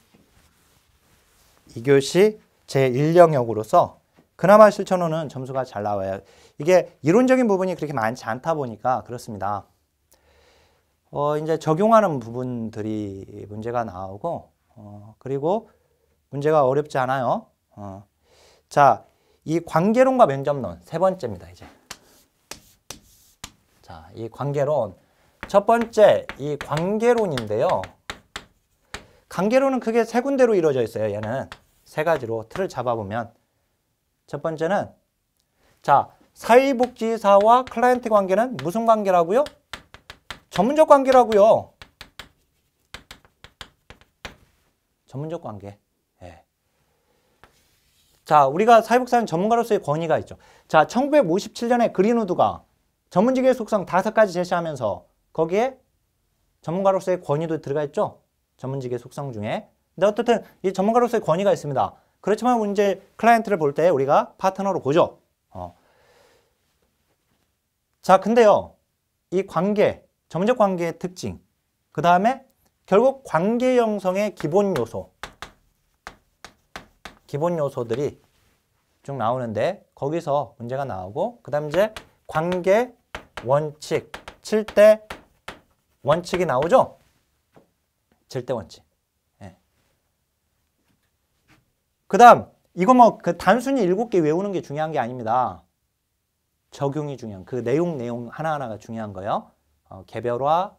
제 1영역으로서 그나마 실천론은 점수가 잘 나와요. 이게 이론적인 부분이 그렇게 많지 않다 보니까 그렇습니다. 이제 적용하는 부분들이 문제가 나오고, 그리고 문제가 어렵지 않아요. 자, 이 관계론과 면접론 세 번째입니다, 이제. 자, 이 관계론. 첫 번째, 이 관계론인데요. 관계론은 크게 세 군데로 이루어져 있어요, 얘는. 세 가지로 틀을 잡아보면. 첫 번째는, 자, 사회복지사와 클라이언트 관계는 무슨 관계라고요? 전문적 관계라고요. 전문적 관계. 예. 자, 우리가 사회복지사는 전문가로서의 권위가 있죠. 자, 1957년에 그린우드가 전문직의 속성 5가지 제시하면서 거기에 전문가로서의 권위도 들어가 있죠. 전문직의 속성 중에. 근데 어쨌든 이 전문가로서의 권위가 있습니다. 그렇지만 이제 클라이언트를 볼 때 우리가 파트너로 보죠. 자, 근데요. 이 관계, 전문적 관계의 특징, 그 다음에 결국 관계 형성의 기본 요소들이 쭉 나오는데 거기서 문제가 나오고, 그 다음 이제 관계 원칙, 7대 원칙이 나오죠? 7대 원칙. 예. 그 다음, 이거 뭐 그 단순히 7개 외우는 게 중요한 게 아닙니다. 적용이 중요한, 그 내용 하나하나가 중요한 거예요. 개별화,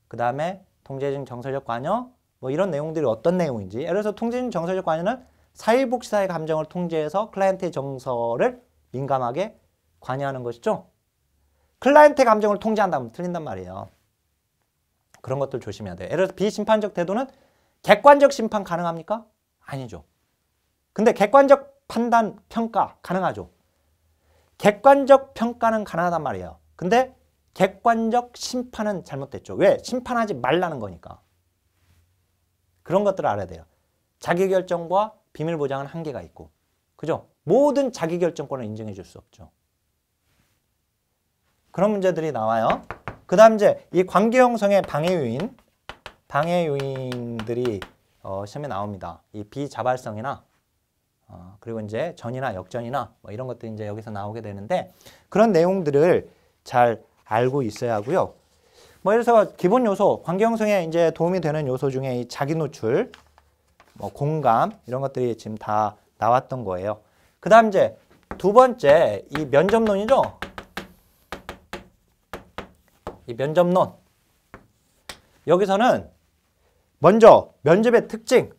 그 다음에 통제적 정서적 관여, 뭐 이런 내용들이 어떤 내용인지. 예를 들어서 통제적 정서적 관여는 사회복지사의 감정을 통제해서 클라이언트의 정서를 민감하게 관여하는 것이죠. 클라이언트의 감정을 통제한다면 틀린단 말이에요. 그런 것들 조심해야 돼요. 예를 들어서 비심판적 태도는 객관적 심판 가능합니까? 아니죠. 근데 객관적 판단, 평가 가능하죠. 객관적 평가는 가능하단 말이에요. 근데 객관적 심판은 잘못됐죠. 왜? 심판하지 말라는 거니까. 그런 것들을 알아야 돼요. 자기결정과 비밀보장은 한계가 있고, 그죠? 모든 자기결정권을 인정해 줄 수 없죠. 그런 문제들이 나와요. 그 다음 이제 이 관계 형성의 방해 요인들이 시험에 나옵니다. 이 비자발성이나 그리고 이제 전이나 역전이나 뭐 이런 것들이 이제 여기서 나오게 되는데, 그런 내용들을 잘 알고 있어야 하고요. 뭐 예를 들어서 기본 요소, 관계 형성에 이제 도움이 되는 요소 중에 이 자기 노출, 뭐 공감 이런 것들이 지금 다 나왔던 거예요. 그 다음 이제 두 번째 이 면접론이죠. 이 면접론. 여기서는 먼저 면접의 특징,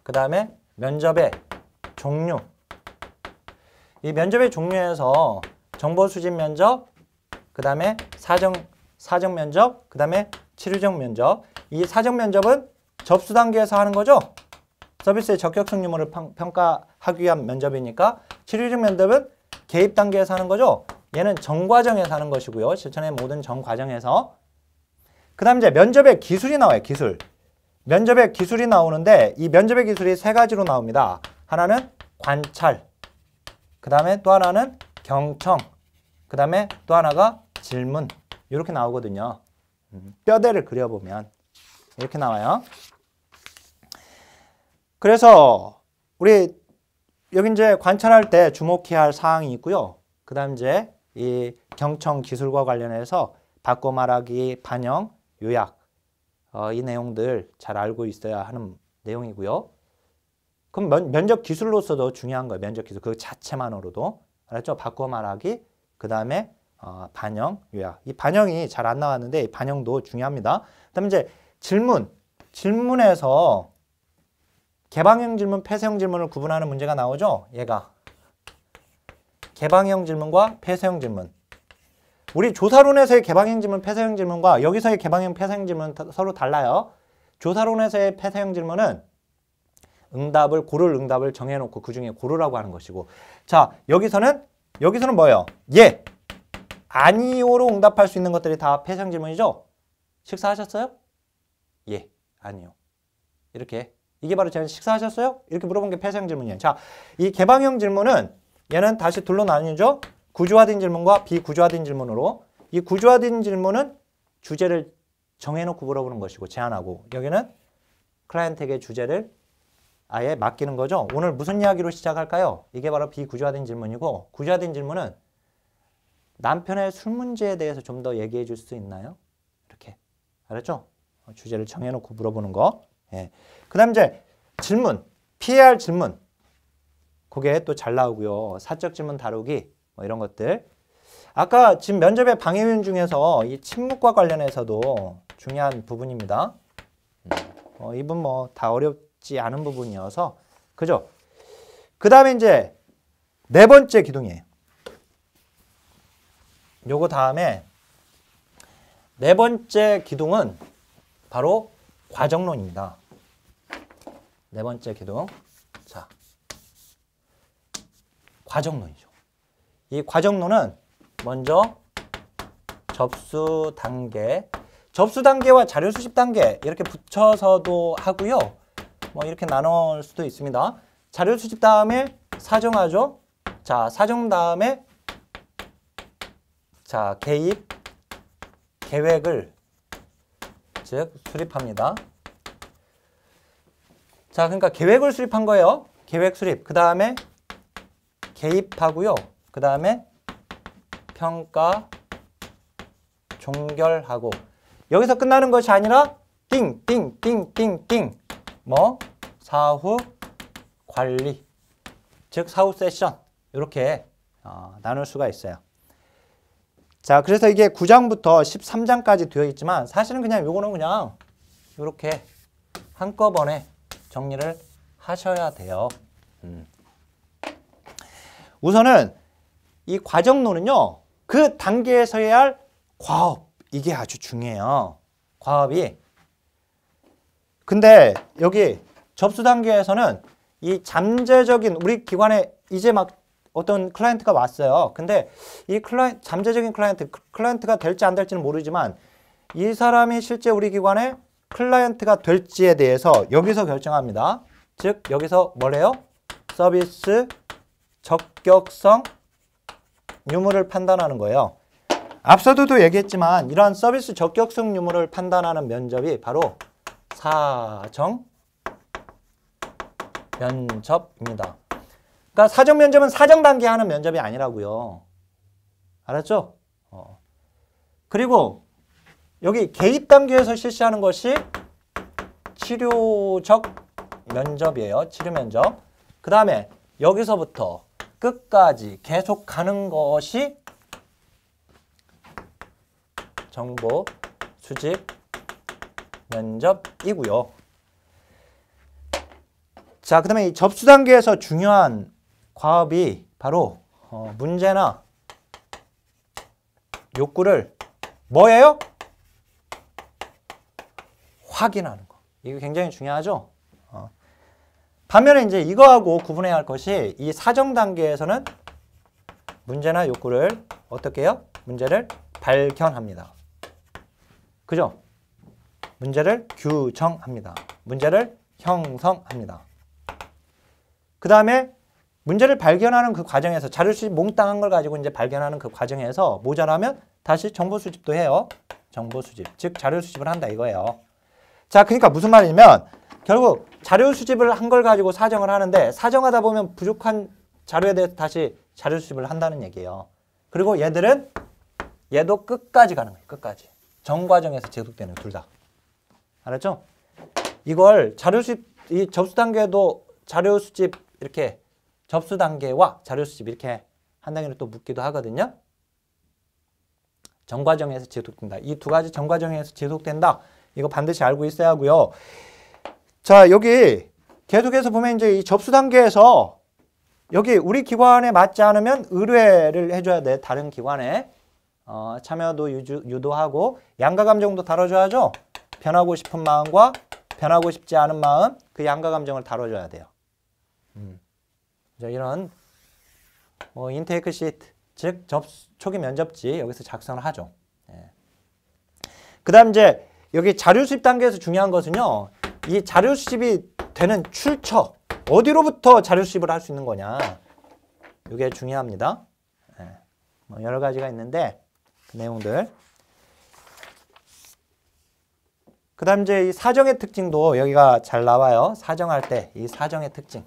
그 다음에 면접의 종류. 이 면접의 종류에서 정보 수집 면접, 그 다음에 사정 면접, 그 다음에 치료적 면접. 이 사정 면접은 접수 단계에서 하는 거죠. 서비스의 적격성 유무를 평가하기 위한 면접이니까. 치료적 면접은 개입 단계에서 하는 거죠. 얘는 전과정에서 하는 것이고요. 실천의 모든 전과정에서. 그 다음 이제 면접의 기술이 나와요. 기술. 면접의 기술이 나오는데 이 면접의 기술이 세 가지로 나옵니다. 하나는 관찰, 그 다음에 또 하나는 경청, 그 다음에 또 하나가 질문. 이렇게 나오거든요. 뼈대를 그려보면 이렇게 나와요. 그래서 우리 여기 이제 관찰할 때 주목해야 할 사항이 있고요. 그 다음 이제 이 경청 기술과 관련해서 바꿔 말하기, 반영, 요약, 이 내용들 잘 알고 있어야 하는 내용이고요. 그럼 면접 기술로서도 중요한 거예요. 면접 기술 그 자체만으로도. 알았죠? 바꾸어 말하기. 그 다음에 반영, 요약. 이 반영이 잘 안 나왔는데 이 반영도 중요합니다. 그 다음에 이제 질문에서 개방형 질문, 폐쇄형 질문을 구분하는 문제가 나오죠? 얘가. 개방형 질문과 폐쇄형 질문. 우리 조사론에서의 개방형 질문, 폐쇄형 질문과 여기서의 개방형, 폐쇄형 질문은 서로 달라요. 조사론에서의 폐쇄형 질문은 고를 응답을 정해놓고 그 중에 고르라고 하는 것이고, 자, 여기서는 뭐예요? 예, 아니요로 응답할 수 있는 것들이 다 폐쇄형 질문이죠? 식사하셨어요? 예, 아니요. 이렇게. 이게 바로 제가 식사하셨어요? 이렇게 물어본 게 폐쇄형 질문이에요. 자, 이 개방형 질문은 얘는 다시 둘로 나뉘죠? 구조화된 질문과 비구조화된 질문으로. 이 구조화된 질문은 주제를 정해놓고 물어보는 것이고 제안하고, 여기는 클라이언트에게 주제를 아예 맡기는 거죠. 오늘 무슨 이야기로 시작할까요? 이게 바로 비구조화된 질문이고, 구조화된 질문은 남편의 술 문제에 대해서 좀 더 얘기해 줄 수 있나요? 이렇게. 알았죠? 주제를 정해놓고 물어보는 거. 예. 그 다음 이제 질문, 피해야 할 질문. 그게 또 잘 나오고요. 사적 질문 다루기, 뭐 이런 것들. 아까 지금 면접의 방해 요인 중에서 이 침묵과 관련해서도 중요한 부분입니다. 이분 뭐 다 어렵지 않은 부분이어서, 그죠? 그 다음에 이제 네 번째 기둥이에요. 요거 다음에 네 번째 기둥은 바로 과정론입니다. 네 번째 기둥. 자, 과정론이죠. 이 과정론은 먼저 접수 단계와 자료 수집 단계 이렇게 붙여서도 하고요. 뭐 이렇게 나눌 수도 있습니다. 자료 수집 다음에 사정하죠. 자, 사정 다음에 자, 계획을 즉 수립합니다. 자, 그러니까 계획을 수립한 거예요. 계획 수립. 그 다음에 개입하고요. 그 다음에 평가, 종결하고. 여기서 끝나는 것이 아니라 뭐 사후 관리, 즉 사후 세션 이렇게 나눌 수가 있어요. 자, 그래서 이게 9장부터 13장까지 되어 있지만 사실은 그냥 요거는 그냥 이렇게 한꺼번에 정리를 하셔야 돼요. 우선은 이 과정론은요, 그 단계에서 해야 할 과업, 이게 아주 중요해요. 과업이. 근데 여기 접수 단계에서는 이 잠재적인 우리 기관에 이제 막 어떤 클라이언트가 왔어요. 근데 이 잠재적인 클라이언트가 될지 안 될지는 모르지만 이 사람이 실제 우리 기관의 클라이언트가 될지에 대해서 여기서 결정합니다. 즉 여기서 뭐래요? 서비스 적격성 유무를 판단하는 거예요. 앞서도 얘기했지만 이러한 서비스 적격성 유무를 판단하는 면접이 바로 사정 면접입니다. 그러니까 사정 면접은 사정 단계에 하는 면접이 아니라고요. 알았죠? 그리고 여기 개입 단계에서 실시하는 것이 치료적 면접이에요. 치료 면접. 그 다음에 여기서부터 끝까지 계속 가는 것이 정보 수집 면접이고요. 자, 그 다음에 이 접수 단계에서 중요한 과업이 바로 문제나 욕구를 뭐예요? 확인하는 거. 이거 굉장히 중요하죠? 반면에 이제 이거하고 구분해야 할 것이 이 사정 단계에서는 문제나 욕구를 어떻게 해요? 문제를 발견합니다. 그죠? 문제를 규정합니다. 문제를 형성합니다. 그 다음에 문제를 발견하는 그 과정에서 자료 수집 몽땅한 걸 가지고 이제 발견하는 그 과정에서 모자라면 다시 정보 수집도 해요. 정보 수집. 즉 자료 수집을 한다 이거예요. 자, 그러니까 무슨 말이냐면 결국 자료 수집을 한 걸 가지고 사정을 하는데 사정하다 보면 부족한 자료에 대해서 다시 자료 수집을 한다는 얘기예요. 그리고 얘도 끝까지 가는 거예요. 끝까지. 전 과정에서 지속되는 둘 다. 알았죠? 이걸 자료 수집 이 접수 단계도 자료 수집 이렇게 접수 단계와 자료 수집 이렇게 한 단계를 또 묻기도 하거든요. 전 과정에서 지속된다. 이 두 가지 전 과정에서 지속된다. 이거 반드시 알고 있어야 하고요. 자, 여기 계속해서 보면 이제 이 접수 단계에서 여기 우리 기관에 맞지 않으면 의뢰를 해줘야 돼. 다른 기관에. 참여도 유도하고 양가 감정도 다뤄줘야죠. 변하고 싶은 마음과 변하고 싶지 않은 마음, 그 양가 감정을 다뤄줘야 돼요. 이런 인테이크 시트, 즉 초기 면접지 여기서 작성을 하죠. 예. 그다음 이제 여기 자료 수집 단계에서 중요한 것은요. 이 자료 수집이 되는 출처, 어디로부터 자료 수집을 할 수 있는 거냐. 이게 중요합니다. 예. 여러 가지가 있는데 그 내용들. 그 다음 이제 이 사정의 특징도 여기가 잘 나와요. 사정할 때 이 사정의 특징.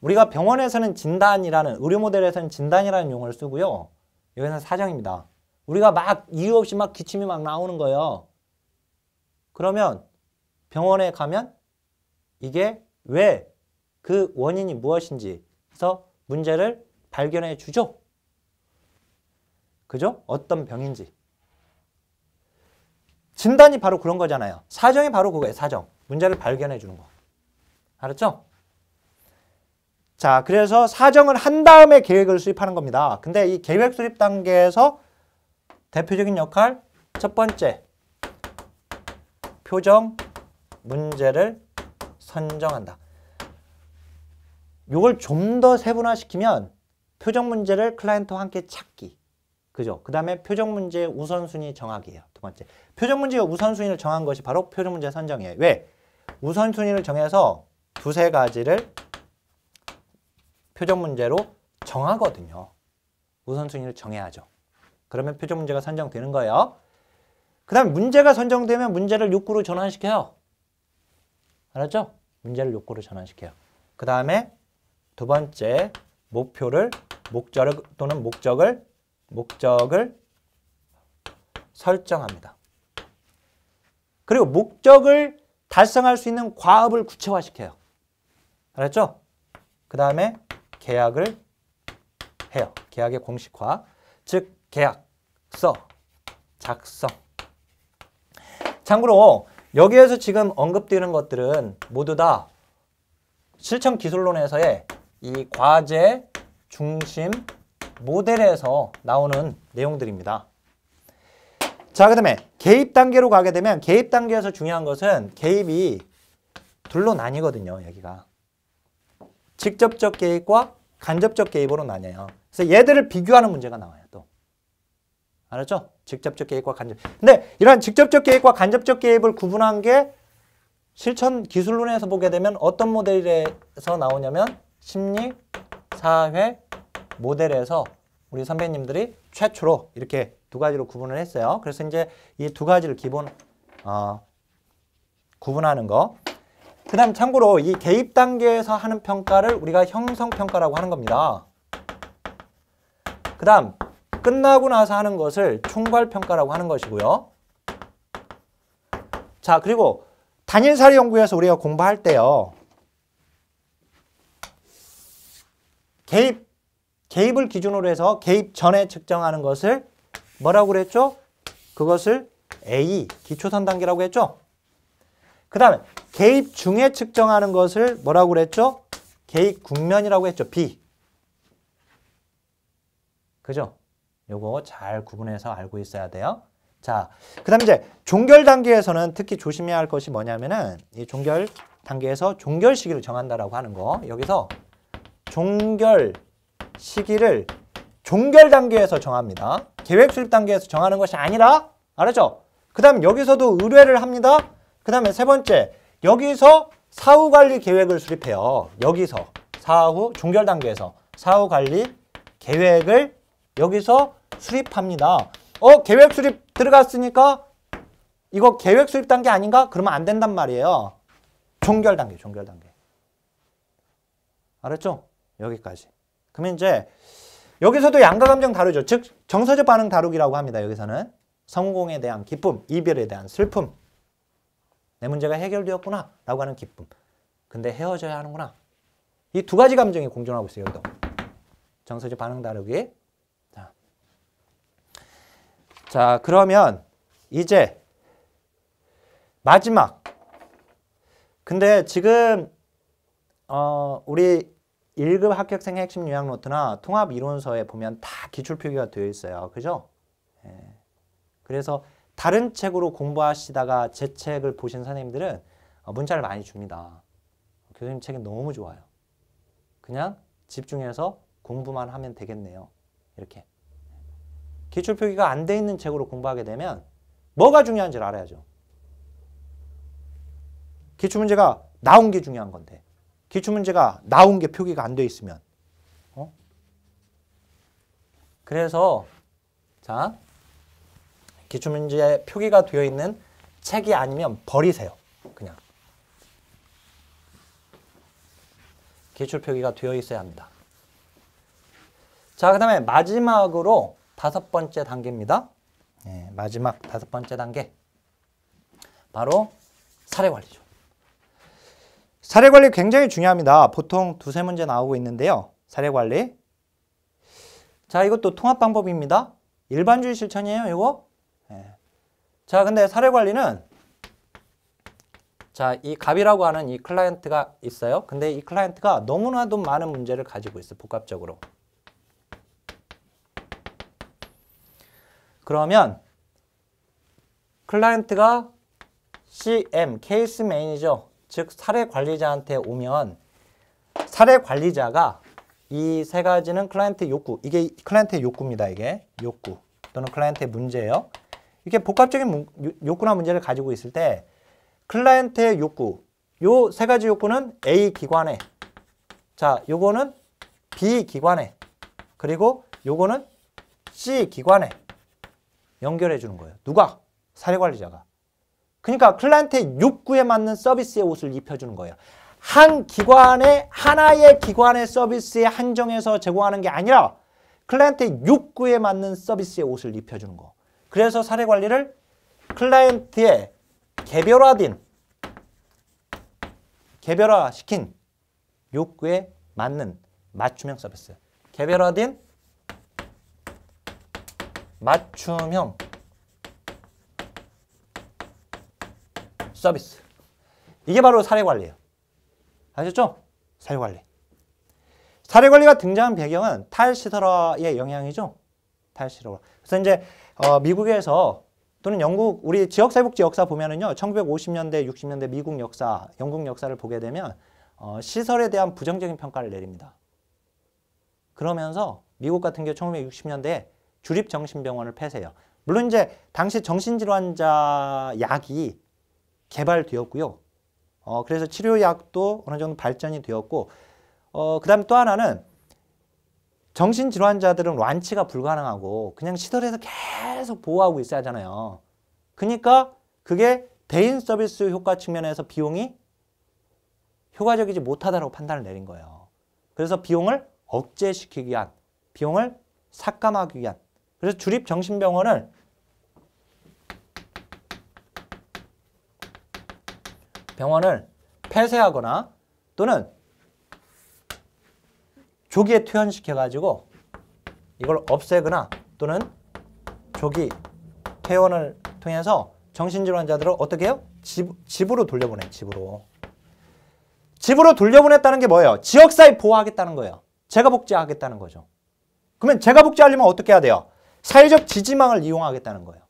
우리가 병원에서는 진단이라는, 의료 모델에서는 진단이라는 용어를 쓰고요. 여기는 사정입니다. 우리가 막 이유 없이 막 기침이 막 나오는 거예요. 그러면 병원에 가면 이게 왜, 그 원인이 무엇인지 해서 문제를 발견해 주죠. 그죠? 어떤 병인지. 진단이 바로 그런 거잖아요. 사정이 바로 그거예요. 사정. 문제를 발견해 주는 거. 알았죠? 자, 그래서 사정을 한 다음에 계획을 수립하는 겁니다. 근데 이 계획 수립 단계에서 대표적인 역할, 첫 번째, 표정 문제를 선정한다. 이걸 좀 더 세분화시키면 표정 문제를 클라이언트와 함께 찾기. 그죠? 그 다음에 표정 문제의 우선순위 정하기예요. 두 번째. 표정 문제의 우선순위를 정한 것이 바로 표정 문제 선정이에요. 왜? 우선순위를 정해서 두세 가지를 표정 문제로 정하거든요. 우선순위를 정해야죠. 그러면 표정 문제가 선정되는 거예요. 그 다음에 문제가 선정되면 문제를 욕구로 전환시켜요. 알았죠? 문제를 욕구로 전환시켜요. 그 다음에 두 번째, 목표를, 목적을 설정합니다. 그리고 목적을 달성할 수 있는 과업을 구체화시켜요. 알았죠? 그 다음에 계약을 해요. 계약의 공식화. 즉 계약서 작성. 참고로 여기에서 지금 언급되는 것들은 모두 다 실천 기술론에서의 이 과제 중심 모델에서 나오는 내용들입니다. 자, 그 다음에 개입 단계로 가게 되면 개입 단계에서 중요한 것은 개입이 둘로 나뉘거든요. 여기가. 직접적 개입과 간접적 개입으로 나뉘어요. 그래서 얘들을 비교하는 문제가 나와요. 또. 알았죠? 직접적 개입과 간접. 근데 이러한 직접적 개입과 간접적 개입을 구분한 게 실천 기술론에서 보게 되면 어떤 모델에서 나오냐면 심리, 사회, 모델에서 우리 선배님들이 최초로 이렇게 두 가지로 구분을 했어요. 그래서 이제 이 두 가지를 기본 구분하는 거. 그 다음 참고로 이 개입 단계에서 하는 평가를 우리가 형성평가라고 하는 겁니다. 그 다음 끝나고 나서 하는 것을 총괄평가라고 하는 것이고요. 자, 그리고 단일사례 연구에서 우리가 공부할 때요. 개입을 기준으로 해서 개입 전에 측정하는 것을 뭐라고 그랬죠? 그것을 A, 기초선 단계라고 했죠? 그 다음에 개입 중에 측정하는 것을 뭐라고 그랬죠? 개입 국면이라고 했죠? B. 그죠? 요거 잘 구분해서 알고 있어야 돼요. 자, 그 다음에 이제 종결 단계에서는 특히 조심해야 할 것이 뭐냐면은 이 종결 단계에서 종결 시기를 정한다라고 하는 거. 여기서 종결 시기를 종결 단계에서 정합니다. 계획 수립 단계에서 정하는 것이 아니라, 알았죠? 그 다음 여기서도 의뢰를 합니다. 그 다음에 세 번째, 여기서 사후관리 계획을 수립해요. 여기서 종결 단계에서 사후관리 계획을 여기서 수립합니다. 계획 수립 들어갔으니까 이거 계획 수립 단계 아닌가? 그러면 안 된단 말이에요. 종결 단계. 알았죠? 여기까지. 그러면 이제 여기서도 양가 감정 다루죠. 즉 정서적 반응 다루기라고 합니다. 여기서는 성공에 대한 기쁨, 이별에 대한 슬픔. 내 문제가 해결되었구나 라고 하는 기쁨. 근데 헤어져야 하는구나. 이 두 가지 감정이 공존하고 있어요. 여기도. 정서적 반응 다루기. 자, 그러면 이제 마지막. 근데 지금 우리 1급 합격생 핵심 요약 노트나 통합 이론서에 보면 다 기출 필기가 되어 있어요. 그죠? 예. 그래서 다른 책으로 공부하시다가 제 책을 보신 선생님들은 문자를 많이 줍니다. 교수님 책이 너무 좋아요. 그냥 집중해서 공부만 하면 되겠네요. 이렇게. 기출 필기가 안 돼 있는 책으로 공부하게 되면 뭐가 중요한지를 알아야죠. 기출문제가 나온 게 중요한 건데 기출문제가 나온 게 표기가 안 돼 있으면 그래서 자 기출문제 표기가 되어 있는 책이 아니면 버리세요. 그냥 기출 표기가 되어 있어야 합니다. 자, 그 다음에 마지막으로 5번째 단계입니다. 네, 마지막 5번째 단계 바로 사례관리죠. 사례관리 굉장히 중요합니다. 보통 2-3문제 나오고 있는데요. 사례관리. 자, 이것도 통합 방법입니다. 일반주의 실천이에요, 이거. 네. 자, 근데 사례관리는 자, 이 갑이라고 하는 이 클라이언트가 있어요. 근데 이 클라이언트가 너무나도 많은 문제를 가지고 있어요. 복합적으로. 그러면 클라이언트가 CM, 케이스 매니저, 즉 사례 관리자한테 오면 사례 관리자가 이 세 가지는 클라이언트의 욕구, 이게 클라이언트의 욕구입니다. 이게 욕구 또는 클라이언트의 문제예요. 이게 복합적인 욕구나 문제를 가지고 있을 때 클라이언트의 욕구, 요 세 가지 욕구는 A 기관에, 자 요거는 B 기관에, 그리고 요거는 C 기관에 연결해 주는 거예요. 누가? 사례 관리자가. 그러니까 클라이언트의 욕구에 맞는 서비스의 옷을 입혀주는 거예요. 한 기관의 하나의 기관의 서비스에 한정해서 제공하는 게 아니라 클라이언트의 욕구에 맞는 서비스의 옷을 입혀주는 거. 그래서 사례 관리를 클라이언트의 개별화시킨 욕구에 맞는 맞춤형 서비스. 개별화된 맞춤형 서비스. 이게 바로 사례관리예요. 아셨죠? 사례관리. 사례관리가 등장한 배경은 탈시설화의 영향이죠. 탈시설화. 그래서 이제 미국에서 또는 영국, 우리 지역사회복지 역사 보면은요, 1950년대, 60년대 미국 역사, 영국 역사를 보게 되면 시설에 대한 부정적인 평가를 내립니다. 그러면서 미국 같은 경우 1960년대에 주립정신병원을 폐쇄해요. 물론 이제 당시 정신질환자 약이 개발되었고요. 그래서 치료약도 어느 정도 발전이 되었고, 그 다음에 또 하나는 정신질환자들은 완치가 불가능하고 그냥 시설에서 계속 보호하고 있어야 하잖아요. 그러니까 그게 대인 서비스 효과 측면에서 비용이 효과적이지 못하다고 판단을 내린 거예요. 그래서 비용을 억제시키기 위한, 비용을 삭감하기 위한, 그래서 주립정신병원을 폐쇄하거나 또는 조기에 퇴원시켜가지고 이걸 없애거나 또는 조기 퇴원을 통해서 정신질환자들을 어떻게 해요? 집으로 돌려보내. 집으로 돌려보냈다는 게 뭐예요? 지역사회 보호하겠다는 거예요. 재가복지하겠다는 거죠. 그러면 재가복지하려면 어떻게 해야 돼요? 사회적 지지망을 이용하겠다는 거예요.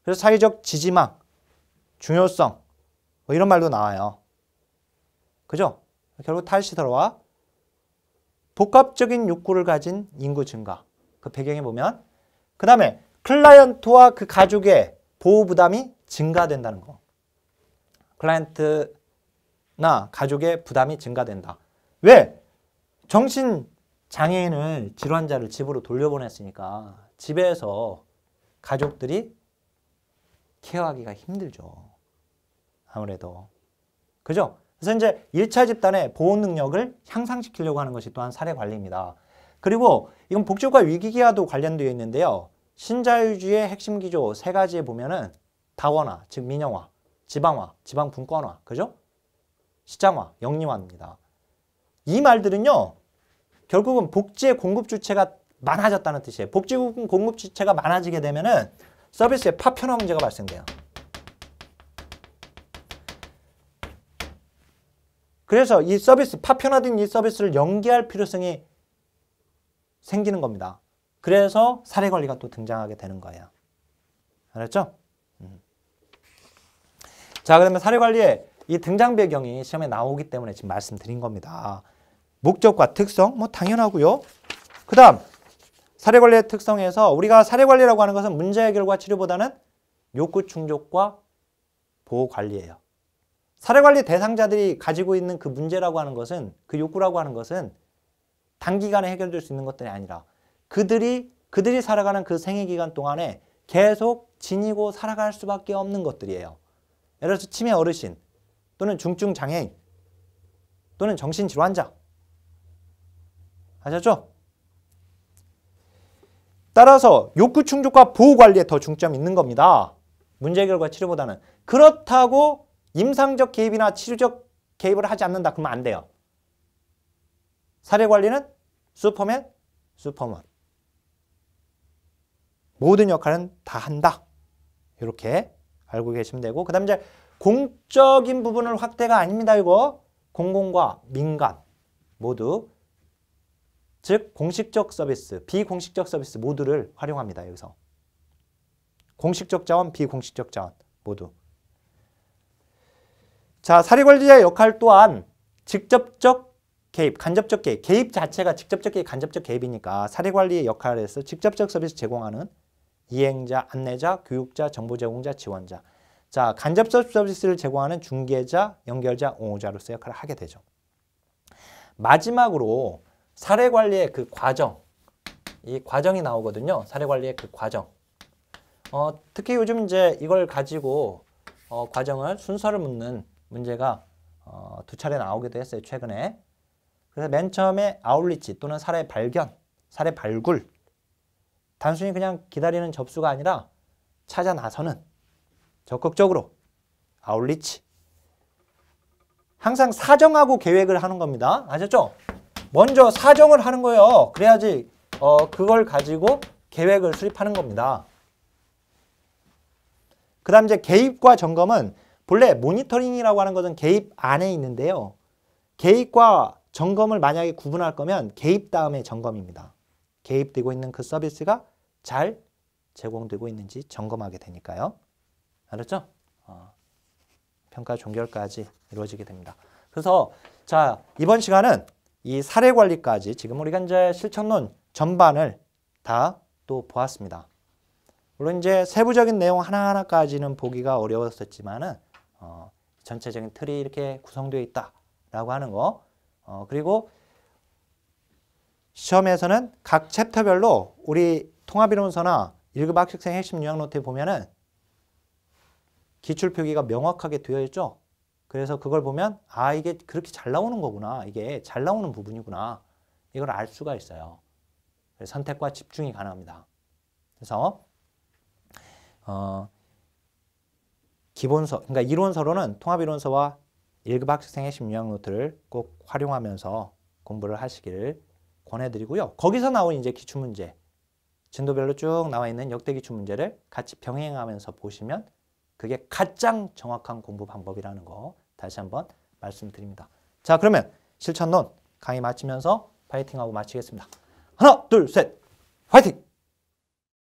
그래서 사회적 지지망, 중요성 뭐 이런 말도 나와요. 그죠? 결국 탈시설화, 복합적인 욕구를 가진 인구 증가. 그 배경에 보면 그 다음에 클라이언트와 그 가족의 보호 부담이 증가된다는 거. 클라이언트나 가족의 부담이 증가된다. 왜? 정신장애인을, 질환자를 집으로 돌려보냈으니까 집에서 가족들이 케어하기가 힘들죠. 아무래도. 그죠? 그래서 이제 1차 집단의 보호 능력을 향상시키려고 하는 것이 또한 사례 관리입니다. 그리고 이건 복지국가 위기기와도 관련되어 있는데요. 신자유주의의 핵심 기조 3가지에 보면은 다원화, 즉 민영화, 지방화, 지방분권화, 그죠? 시장화, 영리화입니다. 이 말들은요, 결국은 복지의 공급 주체가 많아졌다는 뜻이에요. 복지 공급 주체가 많아지게 되면은 서비스의 파편화 문제가 발생돼요. 그래서 이 서비스, 파편화된 이 서비스를 연계할 필요성이 생기는 겁니다. 그래서 사례관리가 또 등장하게 되는 거예요. 알았죠? 자, 그러면 사례관리의 이 등장 배경이 시험에 나오기 때문에 지금 말씀드린 겁니다. 목적과 특성, 뭐 당연하고요. 그 다음 사례관리의 특성에서 우리가 사례관리라고 하는 것은 문제 해결과 치료보다는 욕구 충족과 보호 관리예요. 사례관리 대상자들이 가지고 있는 그 문제라고 하는 것은, 그 욕구라고 하는 것은 단기간에 해결될 수 있는 것들이 아니라 그들이 살아가는 그 생애기간 동안에 계속 지니고 살아갈 수밖에 없는 것들이에요. 예를 들어서 치매 어르신 또는 중증 장애인 또는 정신질환자. 아셨죠? 따라서 욕구 충족과 보호 관리에 더 중점이 있는 겁니다. 문제 해결과 치료보다는. 그렇다고 임상적 개입이나 치료적 개입을 하지 않는다 그러면 안 돼요. 사례관리는 슈퍼맨, 슈퍼먼. 모든 역할은 다 한다. 이렇게 알고 계시면 되고, 그 다음 이제 공적인 부분을 확대가 아닙니다. 이거 공공과 민간 모두, 즉 공식적 서비스, 비공식적 서비스 모두를 활용합니다. 여기서 공식적 자원, 비공식적 자원 모두. 자, 사례관리자의 역할 또한 직접적 개입, 간접적 개입, 개입 자체가 직접적 개입, 간접적 개입이니까 사례관리의 역할에서 직접적 서비스 제공하는 이행자, 안내자, 교육자, 정보 제공자, 지원자. 자, 간접적 서비스를 제공하는 중개자, 연결자, 옹호자로서 역할을 하게 되죠. 마지막으로 사례관리의 그 과정, 이 과정이 나오거든요. 사례관리의 그 과정. 특히 요즘 이제 이걸 가지고 과정을 순서를 묻는 문제가 두 차례 나오기도 했어요. 최근에. 그래서 맨 처음에 아웃리치 또는 사례 발견, 사례 발굴. 단순히 그냥 기다리는 접수가 아니라 찾아 나서는 적극적으로 아웃리치. 항상 사정하고 계획을 하는 겁니다. 아셨죠? 먼저 사정을 하는 거예요. 그래야지 그걸 가지고 계획을 수립하는 겁니다. 그 다음 이제 개입과 점검은 본래 모니터링이라고 하는 것은 개입 안에 있는데요. 개입과 점검을 만약에 구분할 거면 개입 다음에 점검입니다. 개입되고 있는 그 서비스가 잘 제공되고 있는지 점검하게 되니까요. 알았죠? 평가 종결까지 이루어지게 됩니다. 그래서 자, 이번 시간은 이 사례 관리까지 지금 우리가 이제 실천론 전반을 다 또 보았습니다. 물론 이제 세부적인 내용 하나하나까지는 보기가 어려웠었지만은 전체적인 틀이 이렇게 구성되어 있다라고 하는 거. 그리고 시험에서는 각 챕터별로 우리 통합이론서나 1급 학식생 핵심 요약 노트에 보면은 기출 표기가 명확하게 되어 있죠. 그래서 그걸 보면 아, 이게 그렇게 잘 나오는 거구나. 이게 잘 나오는 부분이구나. 이걸 알 수가 있어요. 그래서 선택과 집중이 가능합니다. 그래서 기본서, 그러니까 이론서로는 통합이론서와 1급 학식생 핵심 요약 노트를 꼭 활용하면서 공부를 하시길 권해드리고요. 거기서 나온 이제 기출문제, 진도별로 쭉 나와 있는 역대 기출문제를 같이 병행하면서 보시면 그게 가장 정확한 공부 방법이라는 거 다시 한번 말씀드립니다. 자, 그러면 실천론 강의 마치면서 파이팅하고 마치겠습니다. 하나, 둘, 셋, 파이팅!